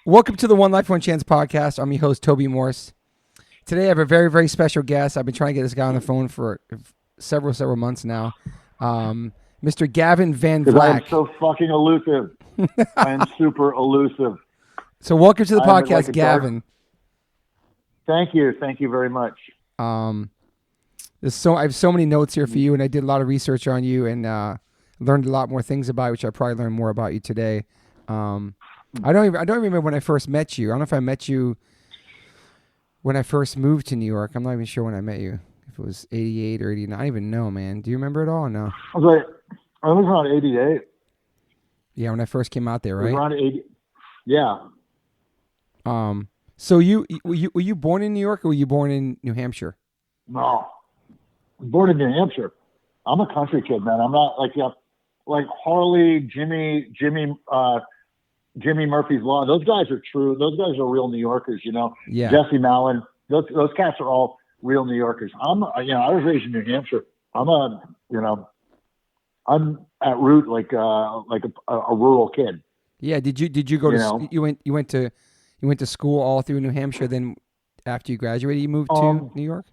Welcome to the One Life, One Chance podcast. I'm your host, Toby Morse. Today I have a very, very special guest. I've been trying to get this guy on the phone for several months now. Mr. Gavin van Vlack. I am so fucking elusive. I am super elusive. So welcome to the podcast, like Gavin. Thank you. Thank you very much. I have so many notes here for you, and I did a lot of research on you and learned a lot more things about you, which I'll probably learn more about you today. I don't remember when I first met you. I don't know if I met you when I first moved to New York. I'm not even sure when I met you. If it was 88 or 89. I don't even know, man. Do you remember it all or no? I was around 88. Yeah, when I first came out there, right? It was around 80. Yeah. So were you born in New York or were you born in New Hampshire? No. I was born in New Hampshire. I'm a country kid, man. I'm not like Harley, Jimmy Murphy's Law. Those guys are true. Those guys are real New Yorkers, you know. Yeah. Jesse Malin. Those cats are all real New Yorkers. I was raised in New Hampshire. I'm at root like a rural kid. Yeah. Did you go to you went to school all through New Hampshire? Then after you graduated, you moved to New York?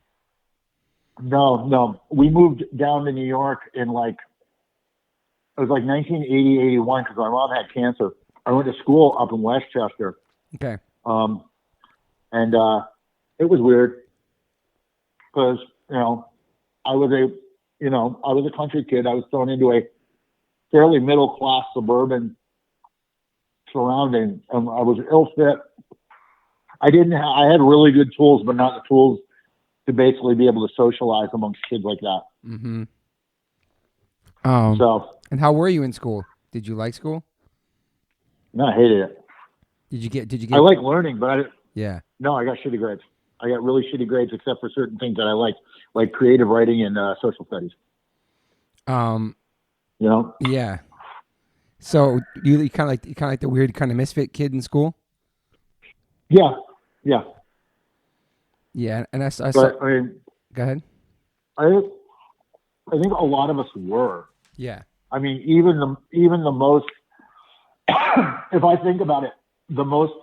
No. We moved down to New York in it was 1980, 81 because my mom had cancer. I went to school up in Westchester. Okay. And it was weird because, I was a country kid. I was thrown into a fairly middle-class suburban surrounding. I was ill-fit. I had really good tools, but not the tools to basically be able to socialize amongst kids like that. Mm-hmm. And how were you in school? Did you like school? No, I hated it. Did you get? I like learning, but I got shitty grades. I got really shitty grades, except for certain things that I like creative writing and social studies. Yeah. So you kind of like the weird kind of misfit kid in school. Yeah. Yeah, and I saw. But, I mean, go ahead. I think a lot of us were. Yeah. I mean, even the most. If I think about it, the most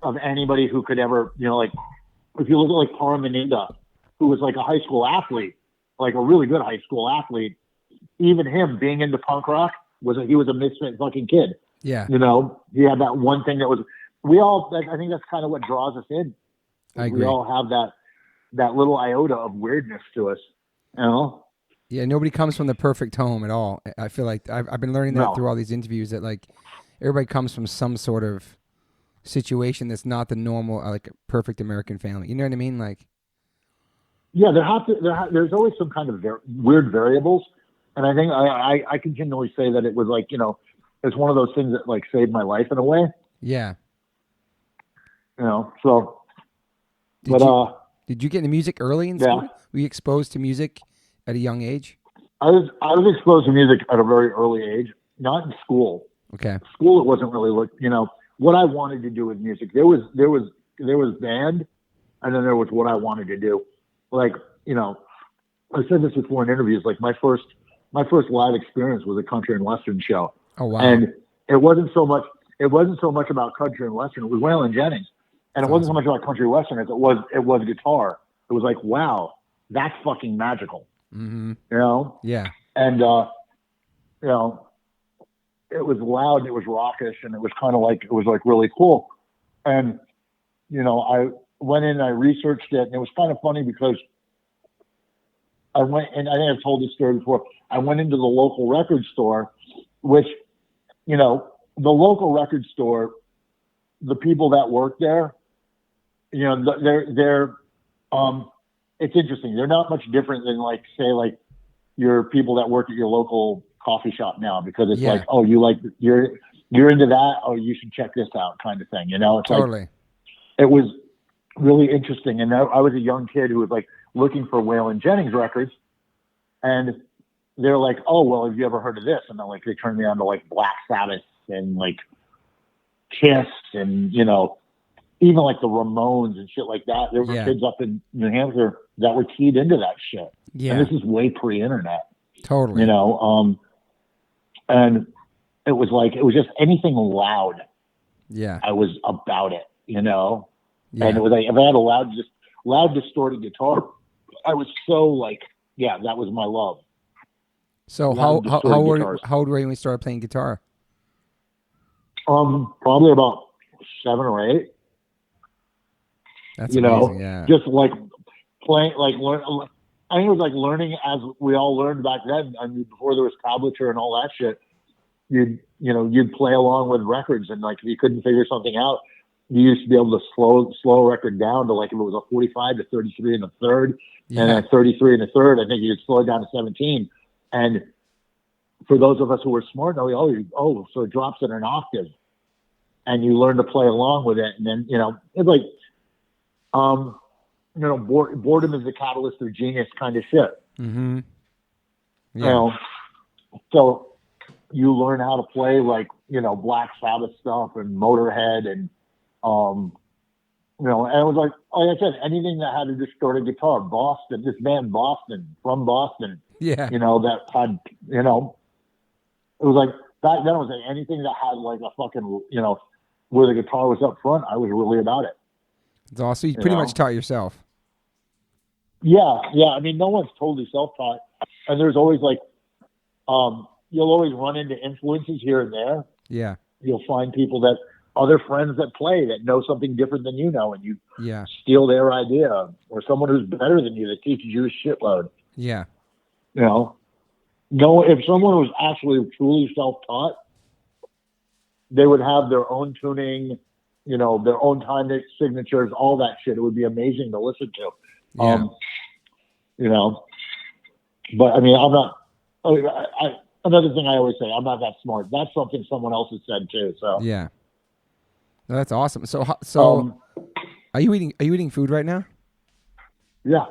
of anybody who could ever, if you look at Paramaninda, who was like a high school athlete, like a really good high school athlete, even him being into punk rock he was a misfit fucking kid. Yeah. He had that one thing that was, I think that's kind of what draws us in. I agree. We all have that little iota of weirdness to us, Yeah, nobody comes from the perfect home at all. I feel like I've been learning that through all these interviews that everybody comes from some sort of situation that's not the normal, perfect American family. You know what I mean? Yeah, there's always some kind of weird variables, and I think I continually say that it was it's one of those things that saved my life in a way. Yeah. So. Did you get into music early in school? Were you exposed to music at a young age? I was exposed to music at a very early age, not in school. Okay. School, it wasn't really what I wanted to do with music. There was band, and then there was what I wanted to do. I said this before in interviews. My first live experience was a country and western show. Oh wow! And it wasn't so much about country and western. It was Waylon Jennings, and it wasn't so much about country western as it was guitar. It was wow, that's fucking magical. Mm-hmm. Yeah. And it was loud, and it was raucous, and it was kind of really cool. And I went in and I researched it, and it was kind of funny because I went, and I think I've told this story before. I went into the local record store, which the local record store, the people that work there, they're it's interesting. They're not much different than your people that work at your local coffee shop now, because it's you're into that. Oh, you should check this out, kind of thing. It's totally. It was really interesting. And I was a young kid who was looking for Waylon Jennings records, and they're like, oh, well, have you ever heard of this? And then they turned me on to Black Sabbath and Kiss and, even the Ramones and shit like that. There were kids up in New Hampshire that were keyed into that shit. Yeah. And this is way pre-internet. Totally. And it was just anything loud Yeah. I was about it, you know? Yeah. And it was like, if I had a loud distorted guitar, I was so like, yeah, that was my love. So how old were you when you started playing guitar? Probably about 7 or 8. That's amazing. Yeah. Just like playing, like I think it was like learning as we all learned back then. I mean, before there was tablature and all that shit, you'd play along with records, and like if you couldn't figure something out, you used to be able to slow a record down to like if it was a 45 to 33 and a third, and a 33 and a third. I think you'd slow it down to 17. And for those of us who were smart, so it drops in an octave, and you learn to play along with it. And then it's like, boredom is the catalyst of genius kind of shit. Mm-hmm. Yeah. So you learn how to play like, Black Sabbath stuff and Motorhead and, and it was like I said, anything that had a distorted guitar, this band from Boston. Yeah. That had, it was like back then it was like anything that had like a fucking, where the guitar was up front, I was really about it. It's awesome. You pretty much taught yourself. Yeah. I mean, no one's totally self-taught, and there's always like, you'll always run into influences here and there. Yeah. You'll find people other friends that play that know something different than you know, and you steal their idea, or someone who's better than you that teaches you a shitload. Yeah. If someone was actually truly self-taught, they would have their own tuning, their own time signatures, all that shit. It would be amazing to listen to. Yeah. But I mean, I'm not. Another thing I always say, I'm not that smart. That's something someone else has said too. So yeah, no, that's awesome. So are you eating food right now? Yeah.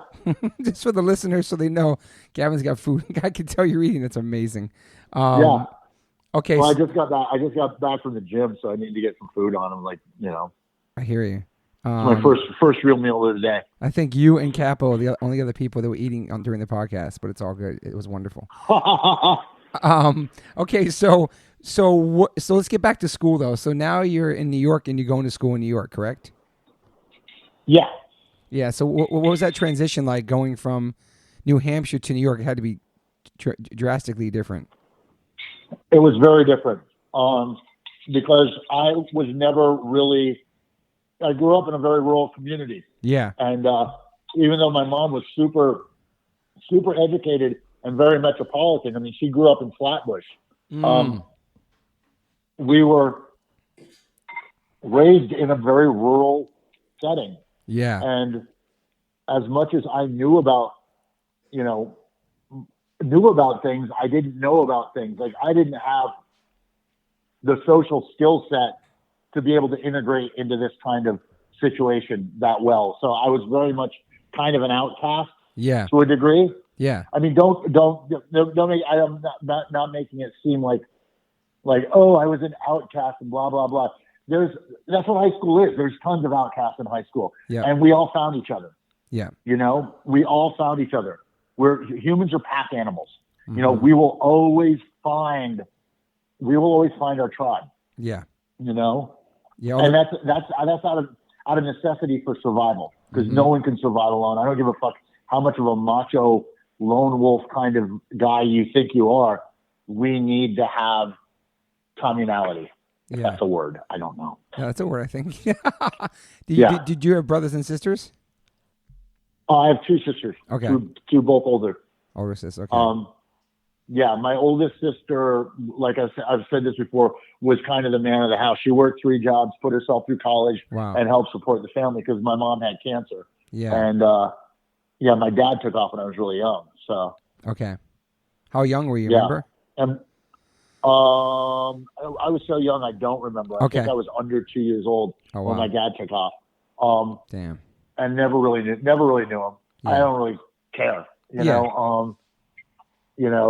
Just for the listeners, so they know Gavin's got food. I can tell you're eating. That's amazing. Yeah. Okay. Well, I just got back from the gym, so I need to get some food on. I'm like, I hear you. My first real meal of the day. I think you and Capo are the only other people that were eating during the podcast, but it's all good. It was wonderful. Okay, so let's get back to school though. So now you're in New York and you're going to school in New York, correct? Yeah. Yeah. So what was that transition like going from New Hampshire to New York? It had to be drastically different. It was very different because I was never really. I grew up in a very rural community. Yeah. And even though my mom was super, super educated and very metropolitan, I mean, she grew up in Flatbush. We were raised in a very rural setting. Yeah. And as much as I knew about things, I didn't know about things. Like I didn't have the social skill set to be able to integrate into this kind of situation that well. So I was very much kind of an outcast. Yeah. To a degree. Yeah. I mean, don't make, I'm not making it seem like, oh, I was an outcast and blah, blah, blah. That's what high school is. There's tons of outcasts in high school. Yeah. And we all found each other. Yeah. We all found each other. Humans are pack animals. Mm-hmm. We will always find our tribe. Yeah. Yeah, and that's out of necessity for survival, because no one can survive alone. I don't give a fuck how much of a macho lone wolf kind of guy you think you are. We need to have communality. If that's a word. I don't know. Yeah, that's a word, I think. Did you have brothers and sisters? I have 2 sisters. Okay. Two both older. Older sisters. Okay. Yeah, my oldest sister, like I've said this before, was kind of the man of the house. She worked 3 jobs, put herself through college, and helped support the family because my mom had cancer. Yeah. And, my dad took off when I was really young. So. Okay. How young were you, remember? And, I was so young, I don't remember. I think I was under 2 years old when my dad took off. Damn. And never really knew him. Yeah. I don't really care, you know.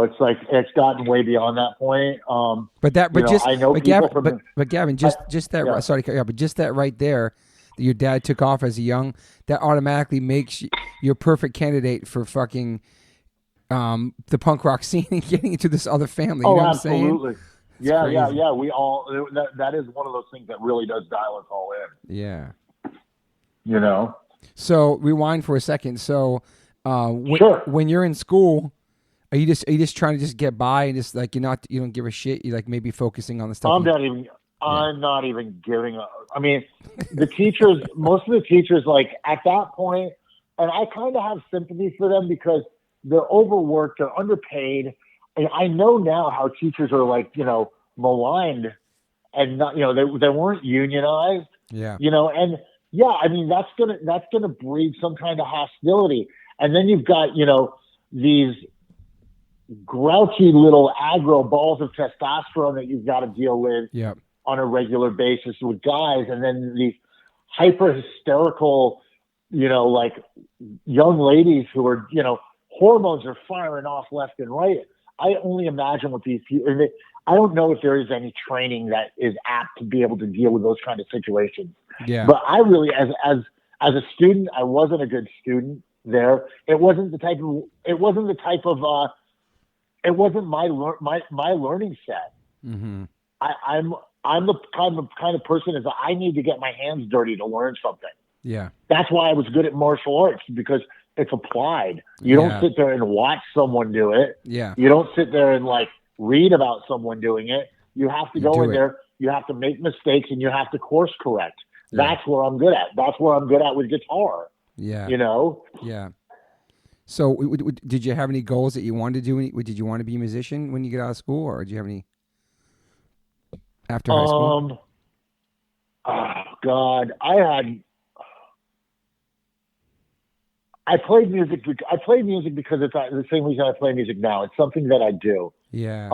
It's like it's gotten way beyond that point. But Gavin, just that. Sorry, but just that right there, that your dad took off as a young, that automatically makes you a perfect candidate for fucking the punk rock scene and getting into this other family. You know what I'm saying? Yeah, crazy. yeah. We all that is one of those things that really does dial us all in. Yeah. You know. So rewind for a second. So, Sure. when you're in school, are you just trying to just get by and just like you don't give a shit? You like maybe focusing on the stuff. I'm not even giving a. I mean, the teachers, most of the teachers, like at that point, and I kind of have sympathy for them because they're overworked, they're underpaid, and I know now how teachers are like, maligned, and not, they weren't unionized, Yeah. and yeah, I mean that's gonna breed some kind of hostility, and then you've got these grouchy little aggro balls of testosterone that you've got to deal with Yeah. on a regular basis with guys, and then these hyper hysterical, like young ladies who are, hormones are firing off left and right. I only imagine what these people, and I don't know if there is any training that is apt to be able to deal with those kind of situations. Yeah. But I really, as a student, I wasn't a good student there. It wasn't my learning set. Mm-hmm. I'm the kind of person is I need to get my hands dirty to learn something. Yeah. That's why I was good at martial arts, because it's applied. You don't sit there and watch someone do it. Yeah. You don't sit there and like read about someone doing it. You have to go in there. You have to make mistakes and you have to course correct. Yeah. That's where I'm good at. That's where I'm good at with guitar. Yeah. Yeah. So, did you have any goals that you wanted to do? Did you want to be a musician when you get out of school, or did you have any after high school? Oh God, I played music. I played music because it's the same reason I play music now. It's something that I do. Yeah.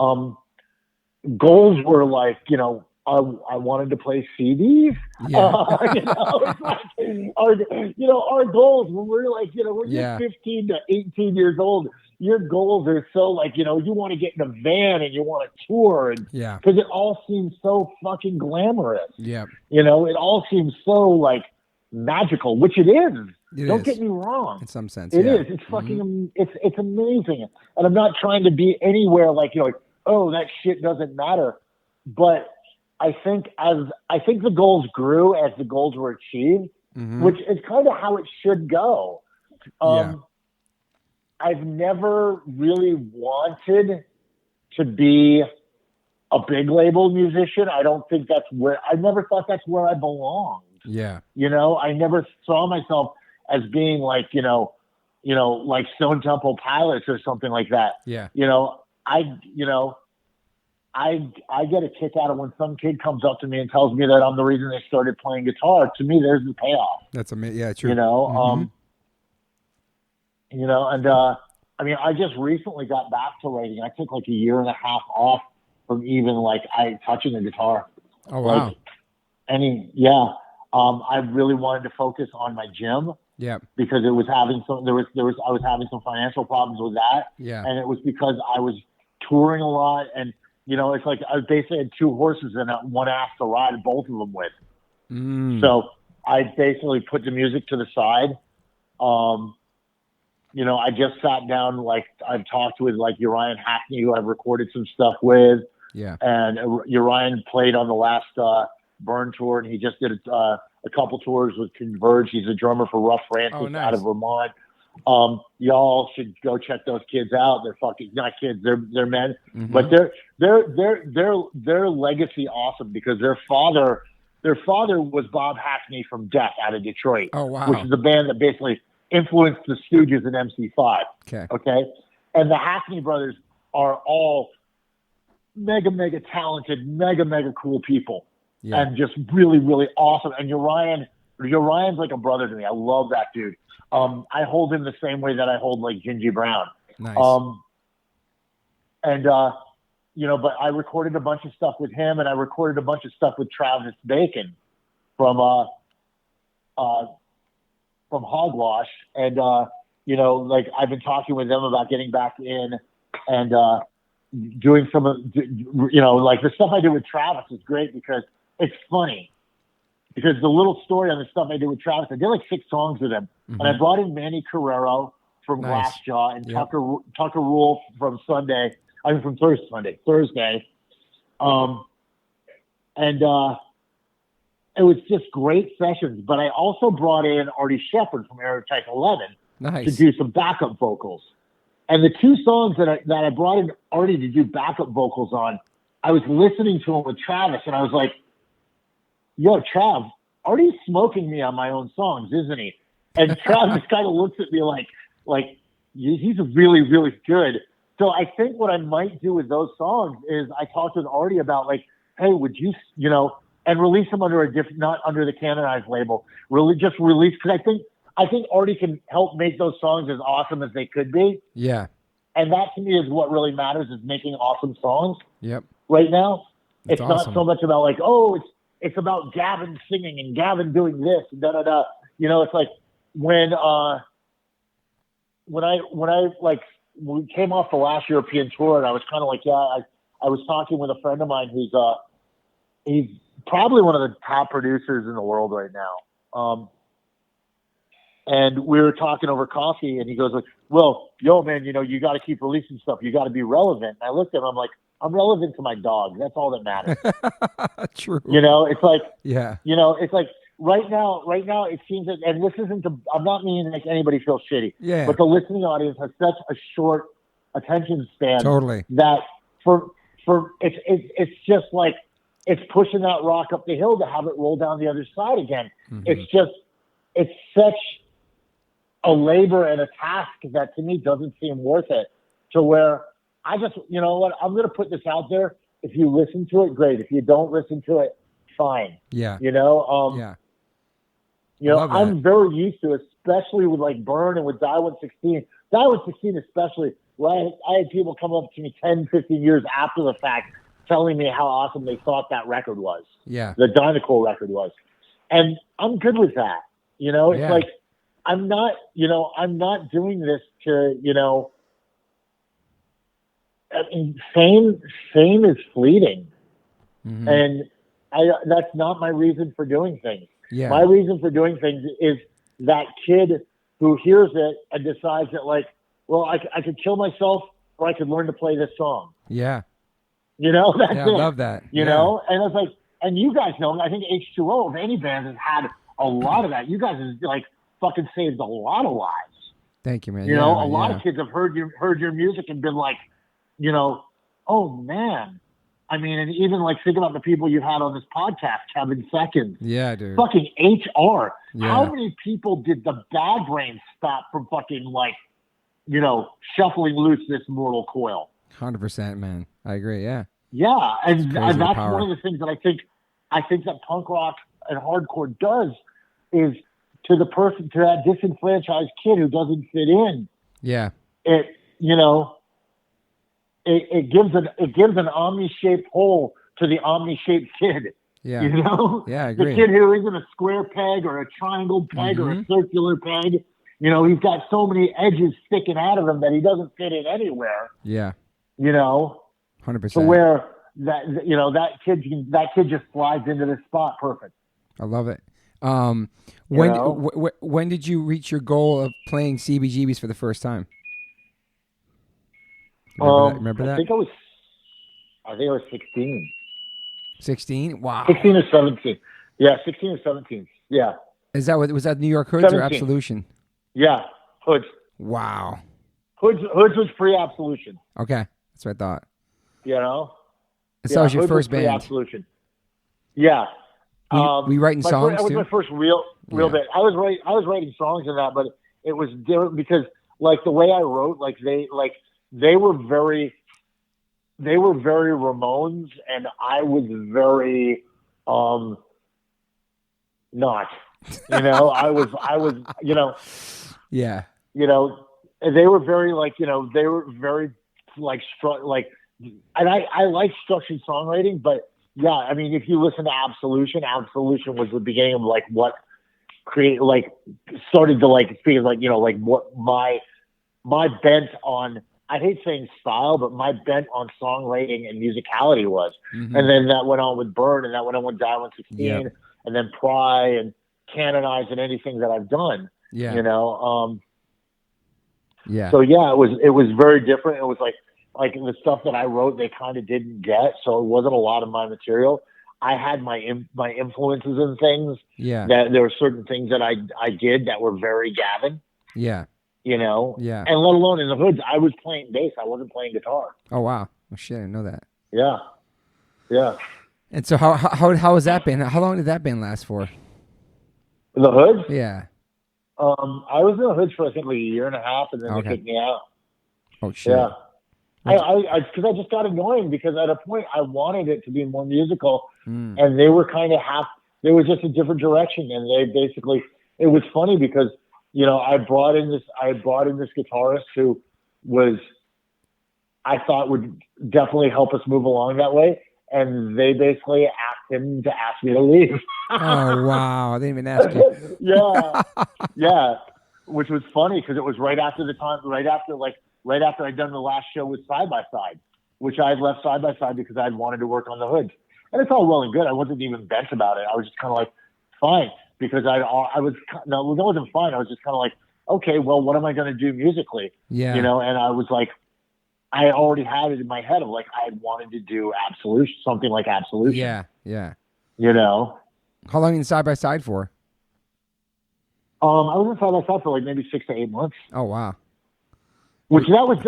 Goals were like, I wanted to play CDs. Yeah. Our goals when we're like, when you're 15 to 18 years old, your goals are so like, you want to get in a van and you want to tour, and because it all seems so fucking glamorous. Yeah. It all seems so like magical, which it is. Don't get me wrong. In some sense, it is. It's fucking. It's amazing, and I'm not trying to be anywhere like oh, that shit doesn't matter. But I think the goals grew as the goals were achieved, which is kind of how it should go. I've never really wanted to be a big label musician. I don't think I never thought that's where I belonged. Yeah. I never saw myself as being like, like Stone Temple Pilots or something like that. Yeah. I get a kick out of when some kid comes up to me and tells me that I'm the reason they started playing guitar. To me, there's the payoff. That's amazing. Yeah, true. I mean, I just recently got back to writing. I took like a year and a half off from even like touching the guitar. Oh wow. I really wanted to focus on my gym. Yeah. Because it was having I was having some financial problems with that. Yeah. And it was because I was touring a lot, and it's like I basically had two horses and one ass to ride both of them with. So I basically put the music to the side. I just sat down, like I've talked with like Uriah Hackney, who I've recorded some stuff with. Yeah. And Uriah played on the last Burn tour, and he just did a couple tours with Converge. He's a drummer for Rough Francis out of Vermont. Y'all should go check those kids out. They're fucking not kids. They're men, but their legacy awesome because their father was Bob Hackney from Death out of Detroit. Oh wow. Which is the band that basically influenced the Stooges and MC5. Okay. And the Hackney brothers are all mega talented, mega cool people. Yeah. And just really, really awesome. And Uriah's like a brother to me. I love that dude. I hold him the same way that I hold like Gingy Brown. Nice. But I recorded a bunch of stuff with him, and I recorded a bunch of stuff with Travis Bacon from Hogwash. And, like I've been talking with them about getting back in and doing some of, like the stuff I did with Travis is great because it's funny. Because the little story on the stuff I did with Travis, I did like 6 songs with him. And I brought in Manny Carrero from Glassjaw and Tucker Rule from Thursday. And it was just great sessions. But I also brought in Artie Shepherd from Aerotype 11 to do some backup vocals. And the two songs that I brought in Artie to do backup vocals on, I was listening to him with Travis, and I was like, yo, Trav, Artie's smoking me on my own songs, isn't he? And Travis kind of looks at me like he's really, really good. So I think what I might do with those songs is I talked with Artie about like, hey, would you, and release them under a different, not under the Canonized label, really just release, because I think Artie can help make those songs as awesome as they could be. Yeah. And that to me is what really matters, is making awesome songs. Yep. Right now, That's it's awesome. not so much about like, oh, it's about Gavin singing and Gavin doing this and da da da. It's like when I like we came off the last European tour, and I was kind of like, I was talking with a friend of mine who's he's probably one of the top producers in the world right now. And we were talking over coffee, and he goes like, well, yo, man, you got to keep releasing stuff. You got to be relevant. And I looked at him, I'm like, I'm relevant to my dog. That's all that matters. True. It's like, yeah. It's like right now, it seems that, and this isn't I'm not meaning to make anybody feel shitty. Yeah. But the listening audience has such a short attention span. Totally. That for it's just like, it's pushing that rock up the hill to have it roll down the other side again. Mm-hmm. It's such a labor and a task that to me doesn't seem worth it, to where I just, what, I'm going to put this out there. If you listen to it, great. If you don't listen to it, fine. Yeah. Yeah. I'm very used to, especially with like Burn and with Die 116. Die 116 especially, where I had people come up to me 10, 15 years after the fact telling me how awesome they thought that record was. Yeah. The Dynacool record was. And I'm good with that. It's like, I'm not doing this to, I mean, fame is fleeting. Mm-hmm. And that's not my reason for doing things. Yeah. My reason for doing things is that kid who hears it and decides that, like, well, I could kill myself, or I could learn to play this song. Yeah. That's it. I love that. And it's like, and you guys know, I think H2O of any band has had a lot of that. You guys have like fucking saved a lot of lives. Thank you, man. A lot of kids have heard your music and been like, oh man. I mean, and even like think about the people you had on this podcast, Kevin Seconds. Yeah, dude. Fucking HR. Yeah. How many people did the Bad Brains stop from fucking like, shuffling loose this mortal coil? 100%, man. I agree. Yeah. Yeah, and that's power. one of the things that I think that punk rock and hardcore does, is to that disenfranchised kid who doesn't fit in. Yeah. It gives an omni-shaped hole to the omni-shaped kid. Yeah. Yeah, I agree. The kid who isn't a square peg or a triangle peg or a circular peg. He's got so many edges sticking out of him that he doesn't fit in anywhere. Yeah. 100%. To where that kid just slides into this spot perfect. I love it. When did you reach your goal of playing CBGBs for the first time? Remember that? I think I was 16. 16? Wow. 16 or 17. Yeah, 16 or 17. Yeah. Was that New York Hoods 17. Or Absolution? Yeah, Hoods. Wow. Hoods was pre-Absolution. Okay, that's what I thought. And so that was your first band. Absolution. Yeah. Were you writing songs too? That was my first real bit. I was writing songs in that, but it was different because like the way I wrote, like they were very Ramones, and I was very not. I was Yeah. They were very they were very and I like structured songwriting, but yeah, I mean, if you listen to Absolution was the beginning of like what started to speak of what my bent on, I hate saying style, but my bent on songwriting and musicality was. Mm-hmm. And then that went on with Burn, and that went on with Die 116, and then Pry and Canonize and anything that I've done. Yeah. Yeah. So yeah, it was very different. It was like, like the stuff that I wrote, they kind of didn't get. So it wasn't a lot of my material. I had my influences and things. Yeah. That there were certain things that I did that were very Gavin. Yeah. You know. Yeah. And let alone in the hoods, I was playing bass. I wasn't playing guitar. Oh wow. Oh shit, I didn't know that. Yeah. Yeah. And so how has that been? How long did that band last for? The hoods? Yeah. I was in the hoods for I think like a year and a half, and then they kicked me out. Oh shit. Yeah. Because I just got annoying because at a point I wanted it to be more musical, and they were kind of There was just a different direction, and they basically. It was funny because I brought in this guitarist who was I thought would definitely help us move along that way, and they basically asked him to ask me to leave. Oh wow! They didn't even ask you. Yeah, which was funny because it was right after I'd done the last show with Side by Side, which I had left Side by Side because I'd wanted to work on the hoods, and it's all well and good. I wasn't even bent about it. I was just kind of like, fine, because it wasn't fine. I was just kind of like, okay, well, what am I going to do musically? Yeah, and I was like, I already had it in my head of like I wanted to do Absolution, something like Absolution. Yeah. How long are you in Side by Side for? I was in Side by Side for like maybe 6 to 8 months. Oh wow. That was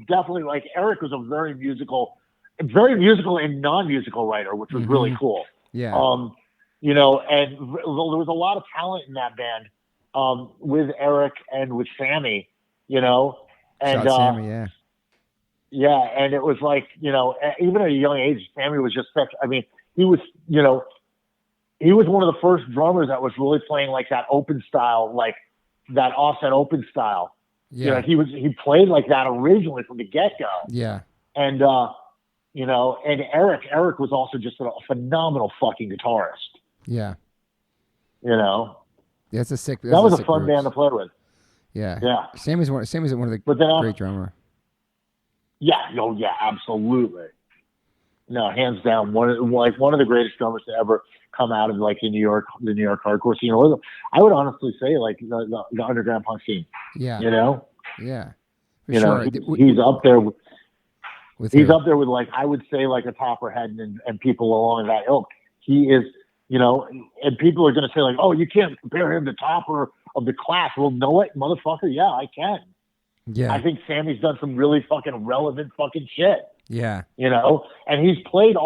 definitely like Eric was a very musical and non-musical writer, which was really cool. Yeah. And there was a lot of talent in that band, with Eric and with Sammy, and Sammy, yeah. Yeah, and it was like, even at a young age, Sammy was just such. I mean, he was one of the first drummers that was really playing like that open style, like that offset open style. Yeah. He played like that originally from the get-go. Yeah. And and Eric was also just a phenomenal fucking guitarist. Yeah. That's a sick. That was a fun band to play with. Yeah. Yeah. Sammy's one of the great drummer. Yeah. Oh yeah, absolutely. No, hands down, one of the greatest drummers to ever come out of like the New York hardcore scene. I would honestly say like the underground punk scene. Yeah. Yeah. Sure. He's up there. He's up there with like I would say like a Topperhead and people along that ilk. He is, and people are going to say like, oh, you can't compare him to Topper of the Clash. Well, know what, motherfucker? Yeah, I can. Yeah. I think Sammy's done some really fucking relevant fucking shit. Yeah. And he's played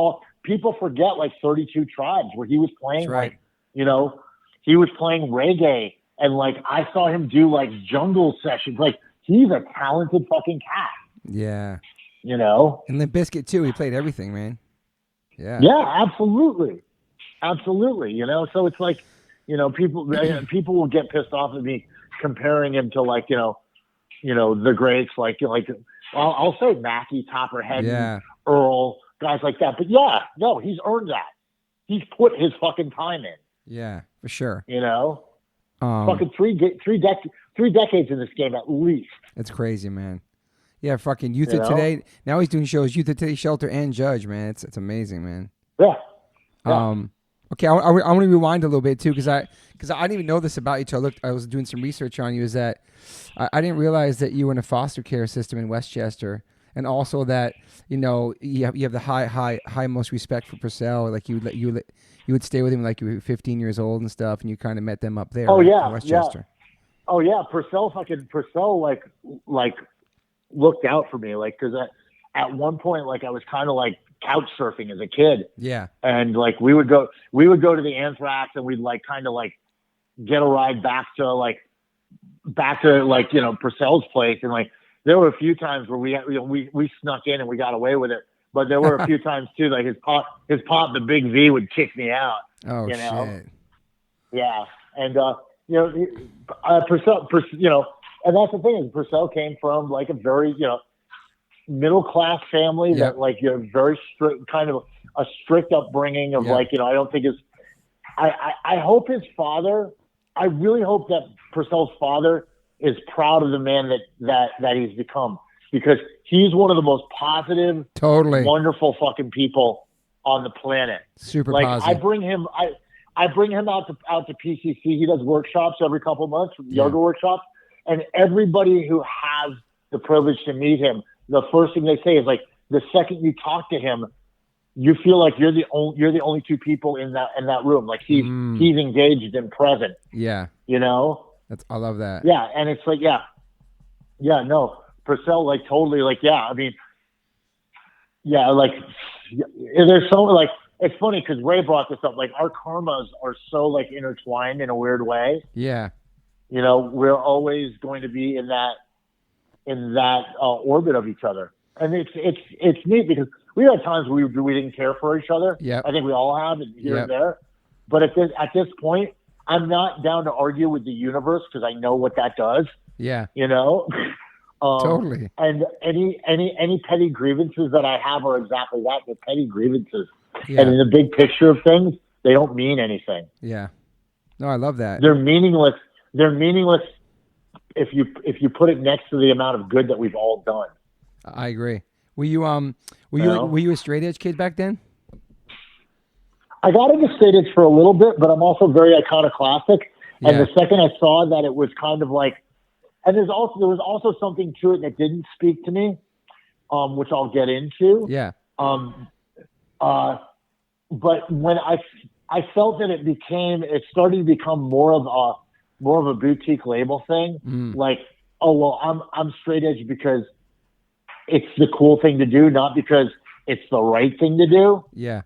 people forget like 32 Tribes where he was playing right. like, he was playing reggae and like I saw him do like jungle sessions. Like he's a talented fucking cat. Yeah. And Limp Bizkit too. He played everything, man. Yeah. Yeah, absolutely. Absolutely. So it's like, people will get pissed off at me comparing him to like, the greats, like I'll say Mackie, Topperhead, Earl, guys like that. But yeah, no, he's earned that. He's put his fucking time in. Yeah, for sure. Fucking three decades in this game at least. That's crazy, man. Yeah, fucking Youth of Today. Now he's doing shows Youth of Today, Shelter, and Judge, man. It's amazing, man. Yeah. Okay, I want to rewind a little bit too because I didn't even know this about you till I was doing some research on you. Is that I didn't realize that you were in a foster care system in Westchester, and also that you have the high most respect for Purcell. Like you would stay with him like you were 15 years old and stuff, and you kind of met them up there. Oh right, yeah, in Westchester. Yeah. Oh yeah, Purcell like looked out for me, like because at one point like I was kind of like couch surfing as a kid. Yeah. And like we would go to the Anthrax and we'd like kind of like get a ride back to Purcell's place, and like there were a few times where we snuck in and we got away with it, but there were a few times too like his pop the Big V would kick me out. Oh shit. Yeah. And Purcell, and that's the thing is Purcell came from like a very middle class family that like very strict, kind of a strict upbringing of like I don't think I hope his father. I really hope that Purcell's father is proud of the man that he's become, because he's one of the most positive, totally wonderful fucking people on the planet. Super like positive. I bring him out to PCC. He does workshops every couple of months, yoga workshops, and everybody who has the privilege to meet him the first thing they say is like, the second you talk to him, you feel like you're the only two people in that room. Like he's engaged and present. Yeah. You know? I love that. Yeah. And it's like, no, Purcell, like totally like, I mean, like there's so like, it's funny because Ray brought this up. Like our karmas are so like intertwined in a weird way. Yeah. You know, we're always going to be in that orbit of each other. And it's neat because we had times we didn't care for each other. Yeah, I think we all have here and there. But at this point, I'm not down to argue with the universe because I know what that does. Yeah, you know, totally. And any petty grievances that I have are exactly that. They're petty grievances. Yeah. And in the big picture of things, they don't mean anything. Yeah. No, I love that. They're meaningless. They're meaningless if you put it next to the amount of good that we've all done. I agree. Were you a straight edge kid back then? I got into straight edge for a little bit, but I'm also very iconoclastic. And the second I saw that it was kind of like, and there was also something to it that didn't speak to me, which I'll get into. Yeah. But when I felt that it started to become more of a boutique label thing. Like, oh well, I'm straight edge because it's the cool thing to do, not because it's the right thing to do. Yeah.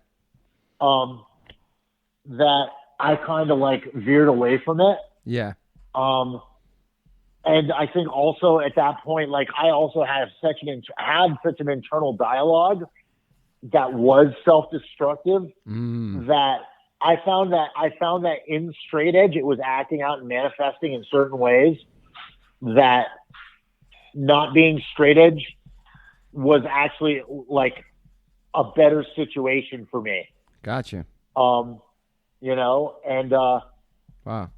That I kind of like veered away from it. Yeah. And I think also at that point, like I also had such an internal dialogue that was self-destructive that I found that in straight edge, it was acting out and manifesting in certain ways that not being straight edge was actually like a better situation for me. Gotcha. You know, and, wow.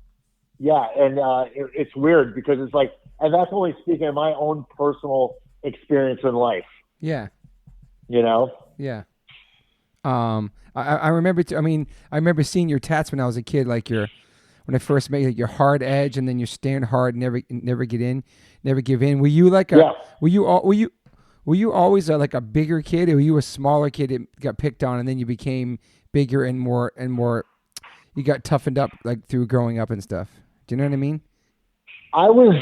Yeah. And, it's weird because it's like, and that's only speaking of my own personal experience in life. Yeah. You know? Yeah. I remember, I remember seeing your tats when I was a kid, like when I first met you, like your hard edge and then your stand hard, never give in. Were you like were you always like a bigger kid, or were you a smaller kid that got picked on and then you became bigger and more, you got toughened up like through growing up and stuff? Do you know what I mean? I was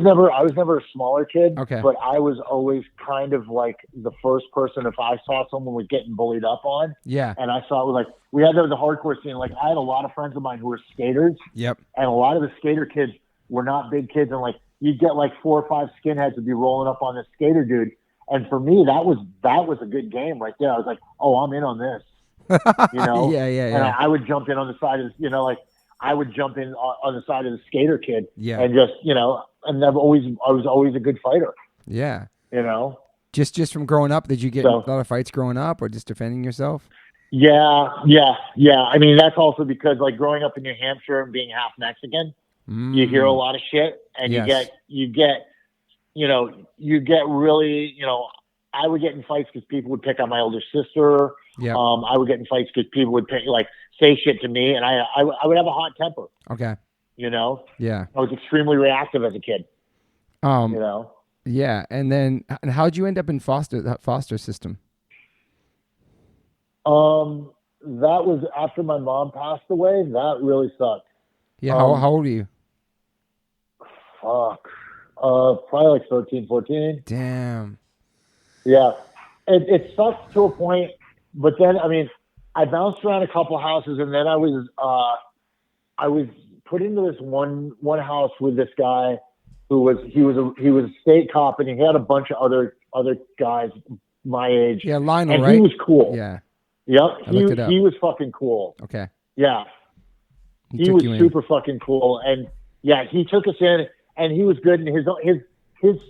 never a smaller kid. Okay. But I was always kind of like the first person, if I saw someone was getting bullied up on. Yeah. And I saw it like, we had the hardcore scene. Like I had a lot of friends of mine who were skaters. Yep. And a lot of the skater kids were not big kids. And like, you'd get like 4 or 5 skinheads to be rolling up on this skater dude. And for me, that was a good game right there. I was like, oh, I'm in on this. You know? Yeah. And I would jump in on the side of, I would jump in on the side of the skater kid. Yeah. And just, and I was always a good fighter. Yeah. You know? Just from growing up, did you get a lot of fights growing up or just defending yourself? Yeah. I mean, that's also because like growing up in New Hampshire and being half Mexican, you hear a lot of shit and you get really, I would get in fights because people would pick on my older sister. Yeah. I would get in fights because people would say shit to me, and I would have a hot temper. Okay. Yeah. I was extremely reactive as a kid. Yeah, and how'd you end up in that foster system? That was after my mom passed away. That really sucked. Yeah. How old are you? Fuck. Probably like 13, 14. Damn. Yeah. It sucked to a point, but then, I mean, I bounced around a couple of houses, and then I was put into this one house with this guy who was a state cop, and he had a bunch of other guys my age. Yeah, Lionel, and right? He was cool. Yeah. Yep. I looked it up. He was fucking cool. Okay. Yeah. He was super fucking cool, and yeah, he took us in, and he was good. And his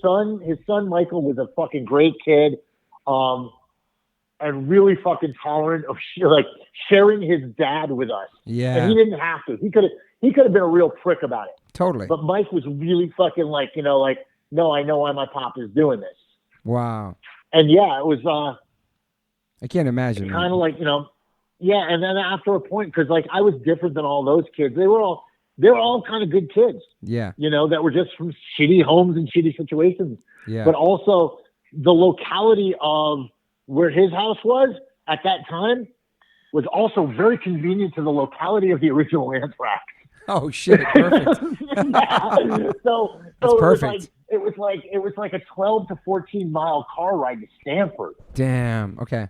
son Michael was a fucking great kid. And really fucking tolerant of like sharing his dad with us. Yeah. And he didn't have to. He could have been a real prick about it. Totally. But Mike was really fucking like, no, I know why my pop is doing this. Wow. And yeah, it was, I can't imagine. Kind of like, yeah. And then after a point, cause like I was different than all those kids. They were all kind of good kids. Yeah. That were just from shitty homes and shitty situations. Yeah. But also the locality of where his house was at that time was also very convenient to the locality of the original Anthrax. Oh shit! Perfect. So That's perfect. It was like a 12 to 14 mile car ride to Stanford. Damn. Okay.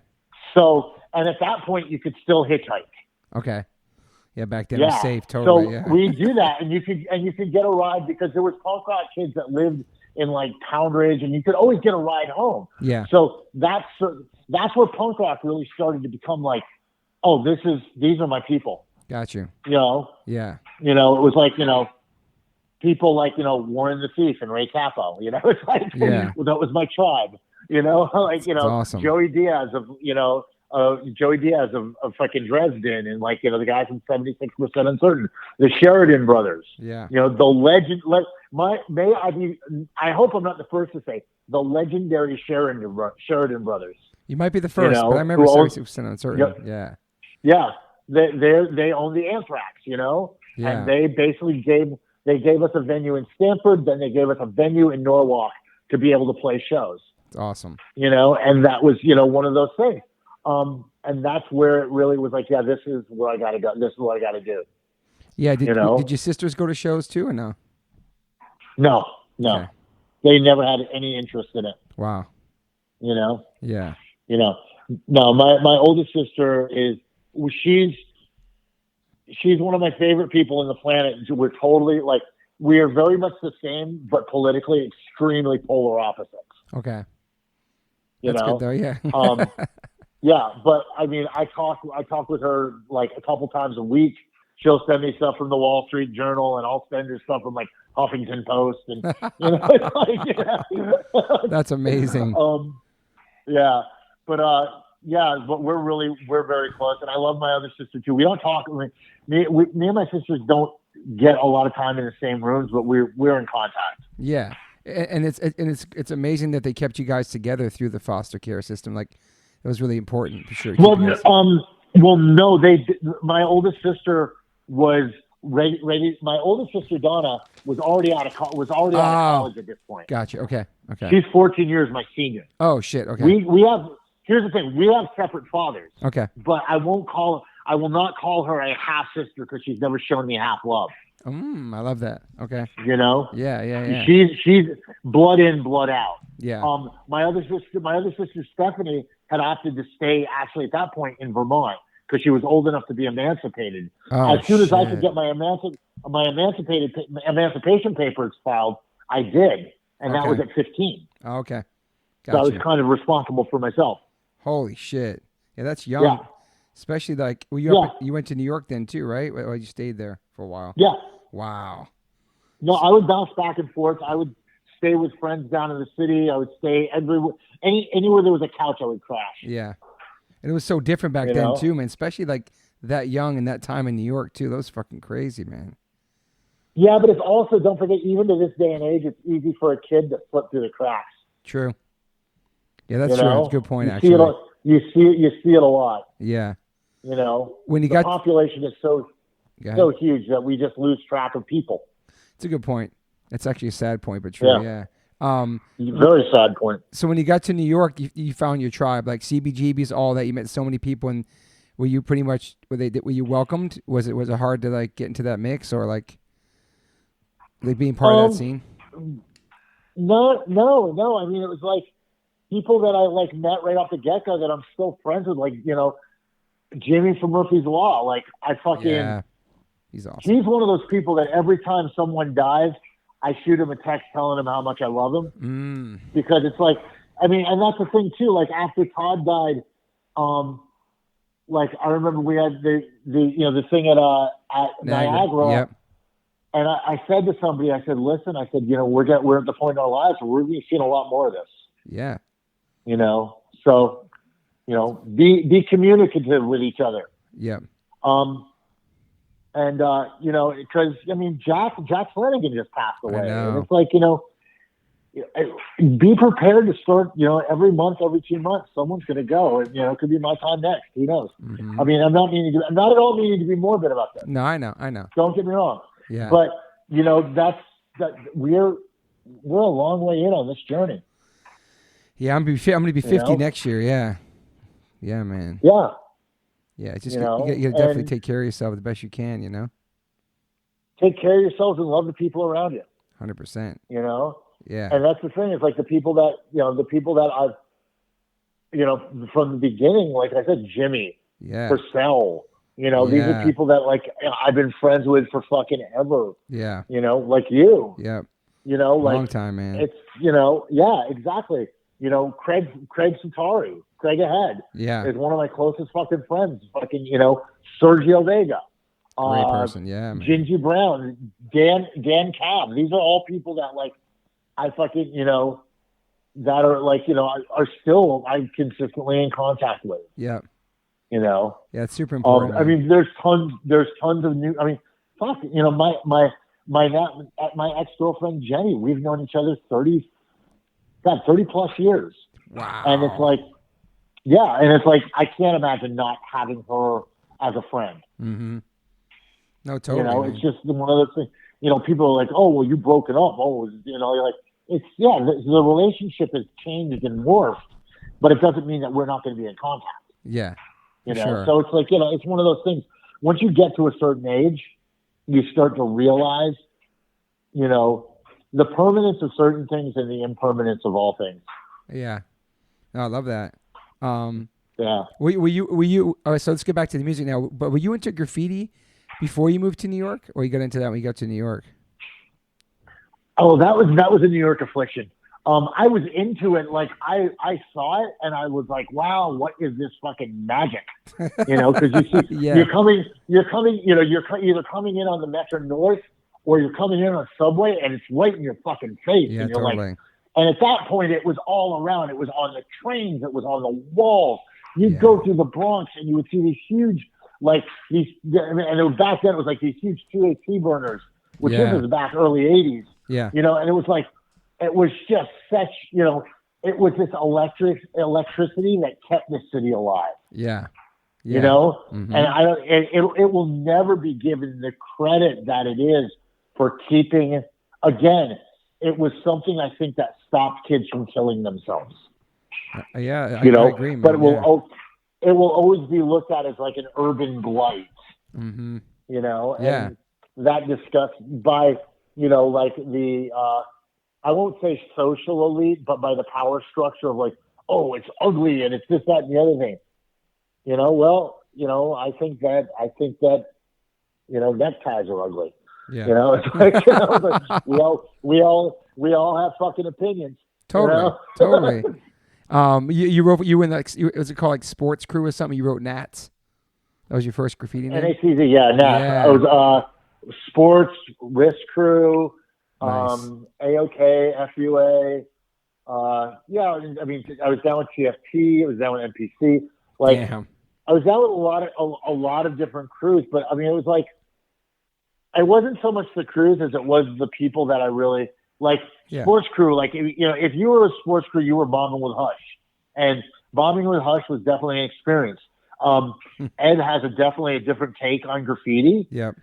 So, and at that point, you could still hitchhike. Okay. Yeah, back then it was safe. Totally. So we do that, and you could get a ride because there was punk rock kids that lived in like Poundridge, and you could always get a ride home. Yeah. So that's where punk rock really started to become like, oh, these are my people. Got you. You know. Yeah. You know, it was like, you know, people like, you know, Warren the Thief and Ray Capo. You know, it's like that was my tribe. You know, like, you know, awesome. Joey Diaz of fucking Dresden, and like, you know, the guy from 76% Uncertain, the Sheridan brothers. Yeah. You know, the legend. I hope I'm not the first to say the legendary Sheridan brothers. You might be the first, you know, but I remember 76% Uncertain. Yeah. Yeah. They own the Anthrax, you know, and they basically gave us a venue in Stanford, then they gave us a venue in Norwalk to be able to play shows. It's awesome. You know, and that was, you know, one of those things. And that's where it really was like, yeah, this is where I got to go. This is what I got to do. Yeah. Did your sisters go to shows too, or no? No. Okay. They never had any interest in it. Wow. You know? Yeah. You know, no, my oldest sister she's one of my favorite people on the planet. We're totally like, we are very much the same, but politically extremely polar opposites. Okay. That's good though. Yeah. Yeah. But I mean, I talk with her like a couple times a week. She'll send me stuff from the Wall Street Journal, and I'll send her stuff from like Huffington Post, and you know, it's like, yeah. That's amazing. Yeah. But we're very close, and I love my other sister too. We don't talk. Me and my sisters don't get a lot of time in the same rooms, but we're in contact. Yeah, and it's amazing that they kept you guys together through the foster care system. Like, it was really important for sure. Well, no, my oldest sister was ready. My oldest sister Donna was already out of college at this point. Gotcha. Okay. She's 14 years my senior. Oh shit. Okay. We have. Here's the thing: we have separate fathers. Okay. But I will not call her a half sister because she's never shown me half love. I love that. Okay. You know. Yeah. She's blood in, blood out. Yeah. My other sister Stephanie had opted to stay actually at that point in Vermont because she was old enough to be emancipated. As soon as I could get my emancipation papers filed, I did, and that was at 15. Okay. Gotcha. So I was kind of responsible for myself. Holy shit! Yeah, that's young. Yeah. Especially like, you went to New York then too, right? Well, you stayed there for a while. Yeah. Wow. No, I would bounce back and forth. I would stay with friends down in the city. I would stay anywhere there was a couch, I would crash. Yeah. And it was so different back then too, man. Especially like that young and that time in New York too. That was fucking crazy, man. Yeah, but it's also, don't forget, even to this day and age, it's easy for a kid to slip through the cracks. True. Yeah, that's true. That's a good point, actually. You see it a lot. Yeah. You know, when the population is so huge that we just lose track of people. It's a good point. It's actually a sad point, but true. Yeah. Very sad point. So when you got to New York, you found your tribe, like CBGB's, all that. You met so many people, and were you pretty much were you welcomed? Was it hard to like get into that mix, or like being part of that scene? No. I mean, it was like people that I like met right off the get-go that I'm still friends with, like, you know, Jimmy from Murphy's Law. Like, I fucking... Yeah, he's awesome. He's one of those people that every time someone dies, I shoot him a text telling him how much I love him. Because it's like, I mean, and that's the thing too, like after Todd died, like I remember we had the thing at Niagara. Yep. And I said to somebody, I said, listen, I said, you know, we're at the point in our lives where we're going to see a lot more of this. Yeah. You know, so, you know, be communicative with each other. Yeah. And, you know, because, I mean, Jack Flanagan just passed away. And it's like, you know, be prepared to start, you know, every month, every 2 months, someone's going to go. And, you know, it could be my time next. Who knows? Mm-hmm. I mean, I'm not at all meaning to be morbid about that. No, I know. Don't get me wrong. Yeah. But, you know, that we're a long way in on this journey. Yeah, I'm gonna be 50 know? next year. Yeah. Yeah, man. Yeah. Yeah, it's just You know, you gotta definitely and take care of yourself the best you can. You know. take care of yourselves and love the people around you. 100%. You know, Yeah. and that's the thing. It's like the people that I've, from the beginning, like I said, Jimmy, Yeah. Purcell. You know, these are people that like I've been friends with for fucking ever. Yeah. You know, like you. Yeah. You know, like Long time, man. it's yeah, exactly. You know, Craig Satari, Craig Ahead, is one of my closest fucking friends. Fucking, Sergio Vega. Great person, yeah, man. Gingy Brown, Dan Cobb. These are all people that like I fucking that are like are still I'm consistently in contact with. Yeah. Yeah, it's super important. I mean, there's tons of new. I mean, fuck, my ex-girlfriend Jenny. We've known each other 30 plus years. Wow. And it's like, yeah, and it's like I can't imagine not having her as a friend. Mm-hmm. No, totally. It's just one of those things. People are like, "Oh, well, you broke it up." Oh, you're like, it's the relationship has changed and morphed, but it doesn't mean that we're not going to be in contact. Yeah. Sure. So it's like it's one of those things. Once you get to a certain age, you start to realize, the permanence of certain things and the impermanence of all things. Yeah. No, I love that. Yeah. Were you? All right, so let's get back to the music now. But were you into graffiti before you moved to New York, or you got into that when you got to New York? Oh, that was a New York affliction. I was into it. Like I saw it and I was like, wow, what is this fucking magic? Because you see, you're coming, you're either coming in on the Metro North or you're coming in on a subway and it's right in your fucking face. Yeah, and you're totally. like, and at that point it was all around. It was on the trains. It was on the walls. You'd go through the Bronx and you would see these huge, and it was back then it was like these huge 2AT burners, which this was back early 80s. Yeah. And it was like, it was just such, it was this electricity that kept the city alive. Yeah. Mm-hmm. And it will never be given the credit that it is for keeping, again, it was something I think that stopped kids from killing themselves. I agree, man. But it will always be looked at as like an urban blight. Mm-hmm. And that discussed by, like the, I won't say social elite, but by the power structure of like, oh, it's ugly and it's this, that, and the other thing. I think that neckties are ugly. Yeah. It's like, but we all have fucking opinions. Totally. Totally. You wrote, you were in was it called like Sports Crew or something? You wrote Nats. That was your first graffiti name? NATZ, yeah, Nats. Yeah. I was Sports, Risk Crew, Nice. AOK, FUA. I mean, I was down with TFT. I was down with MPC. Like, damn. I was down with a lot of different crews, but I mean, it was like, it wasn't so much the crews as it was the people that I really like. Sports Crew, like, if you were a sports crew, you were bombing with Hush, and bombing with Hush was definitely an experience. Ed has definitely a different take on graffiti. Yep.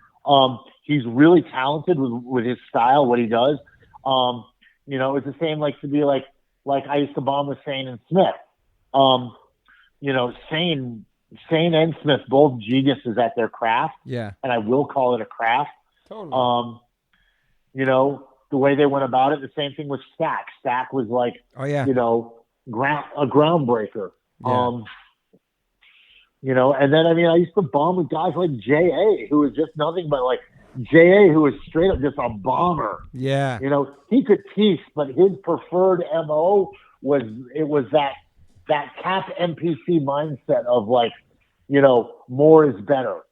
He's really talented with his style, what he does. It's the same like to be like I used to bomb with Sane and Smith. Sane and Smith, both geniuses at their craft. Yeah. And I will call it a craft. Totally. The way they went about it, the same thing with Stack. Stack was like, a groundbreaker. Yeah. And then, I mean, I used to bomb with guys like J.A., who was just nothing but like J.A., who was straight up just a bomber. Yeah. He could teach, but his preferred MO was that Cap MPC mindset of like, more is better.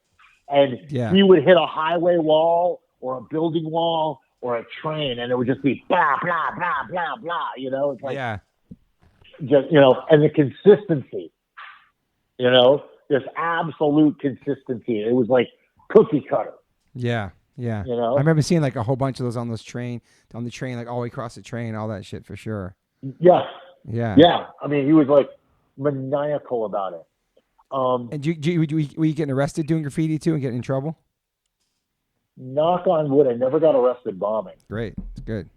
And he would hit a highway wall or a building wall or a train, and it would just be blah, blah, blah, blah, blah, It's like, just, and the consistency, this absolute consistency. It was like cookie cutter. Yeah. Yeah. I remember seeing like a whole bunch of those on the train, like all the way across the train, all that shit for sure. Yes. Yeah. Yeah. I mean, he was like maniacal about it. And were you getting arrested doing graffiti too and getting in trouble? Knock on wood, I never got arrested bombing. Great. It's good.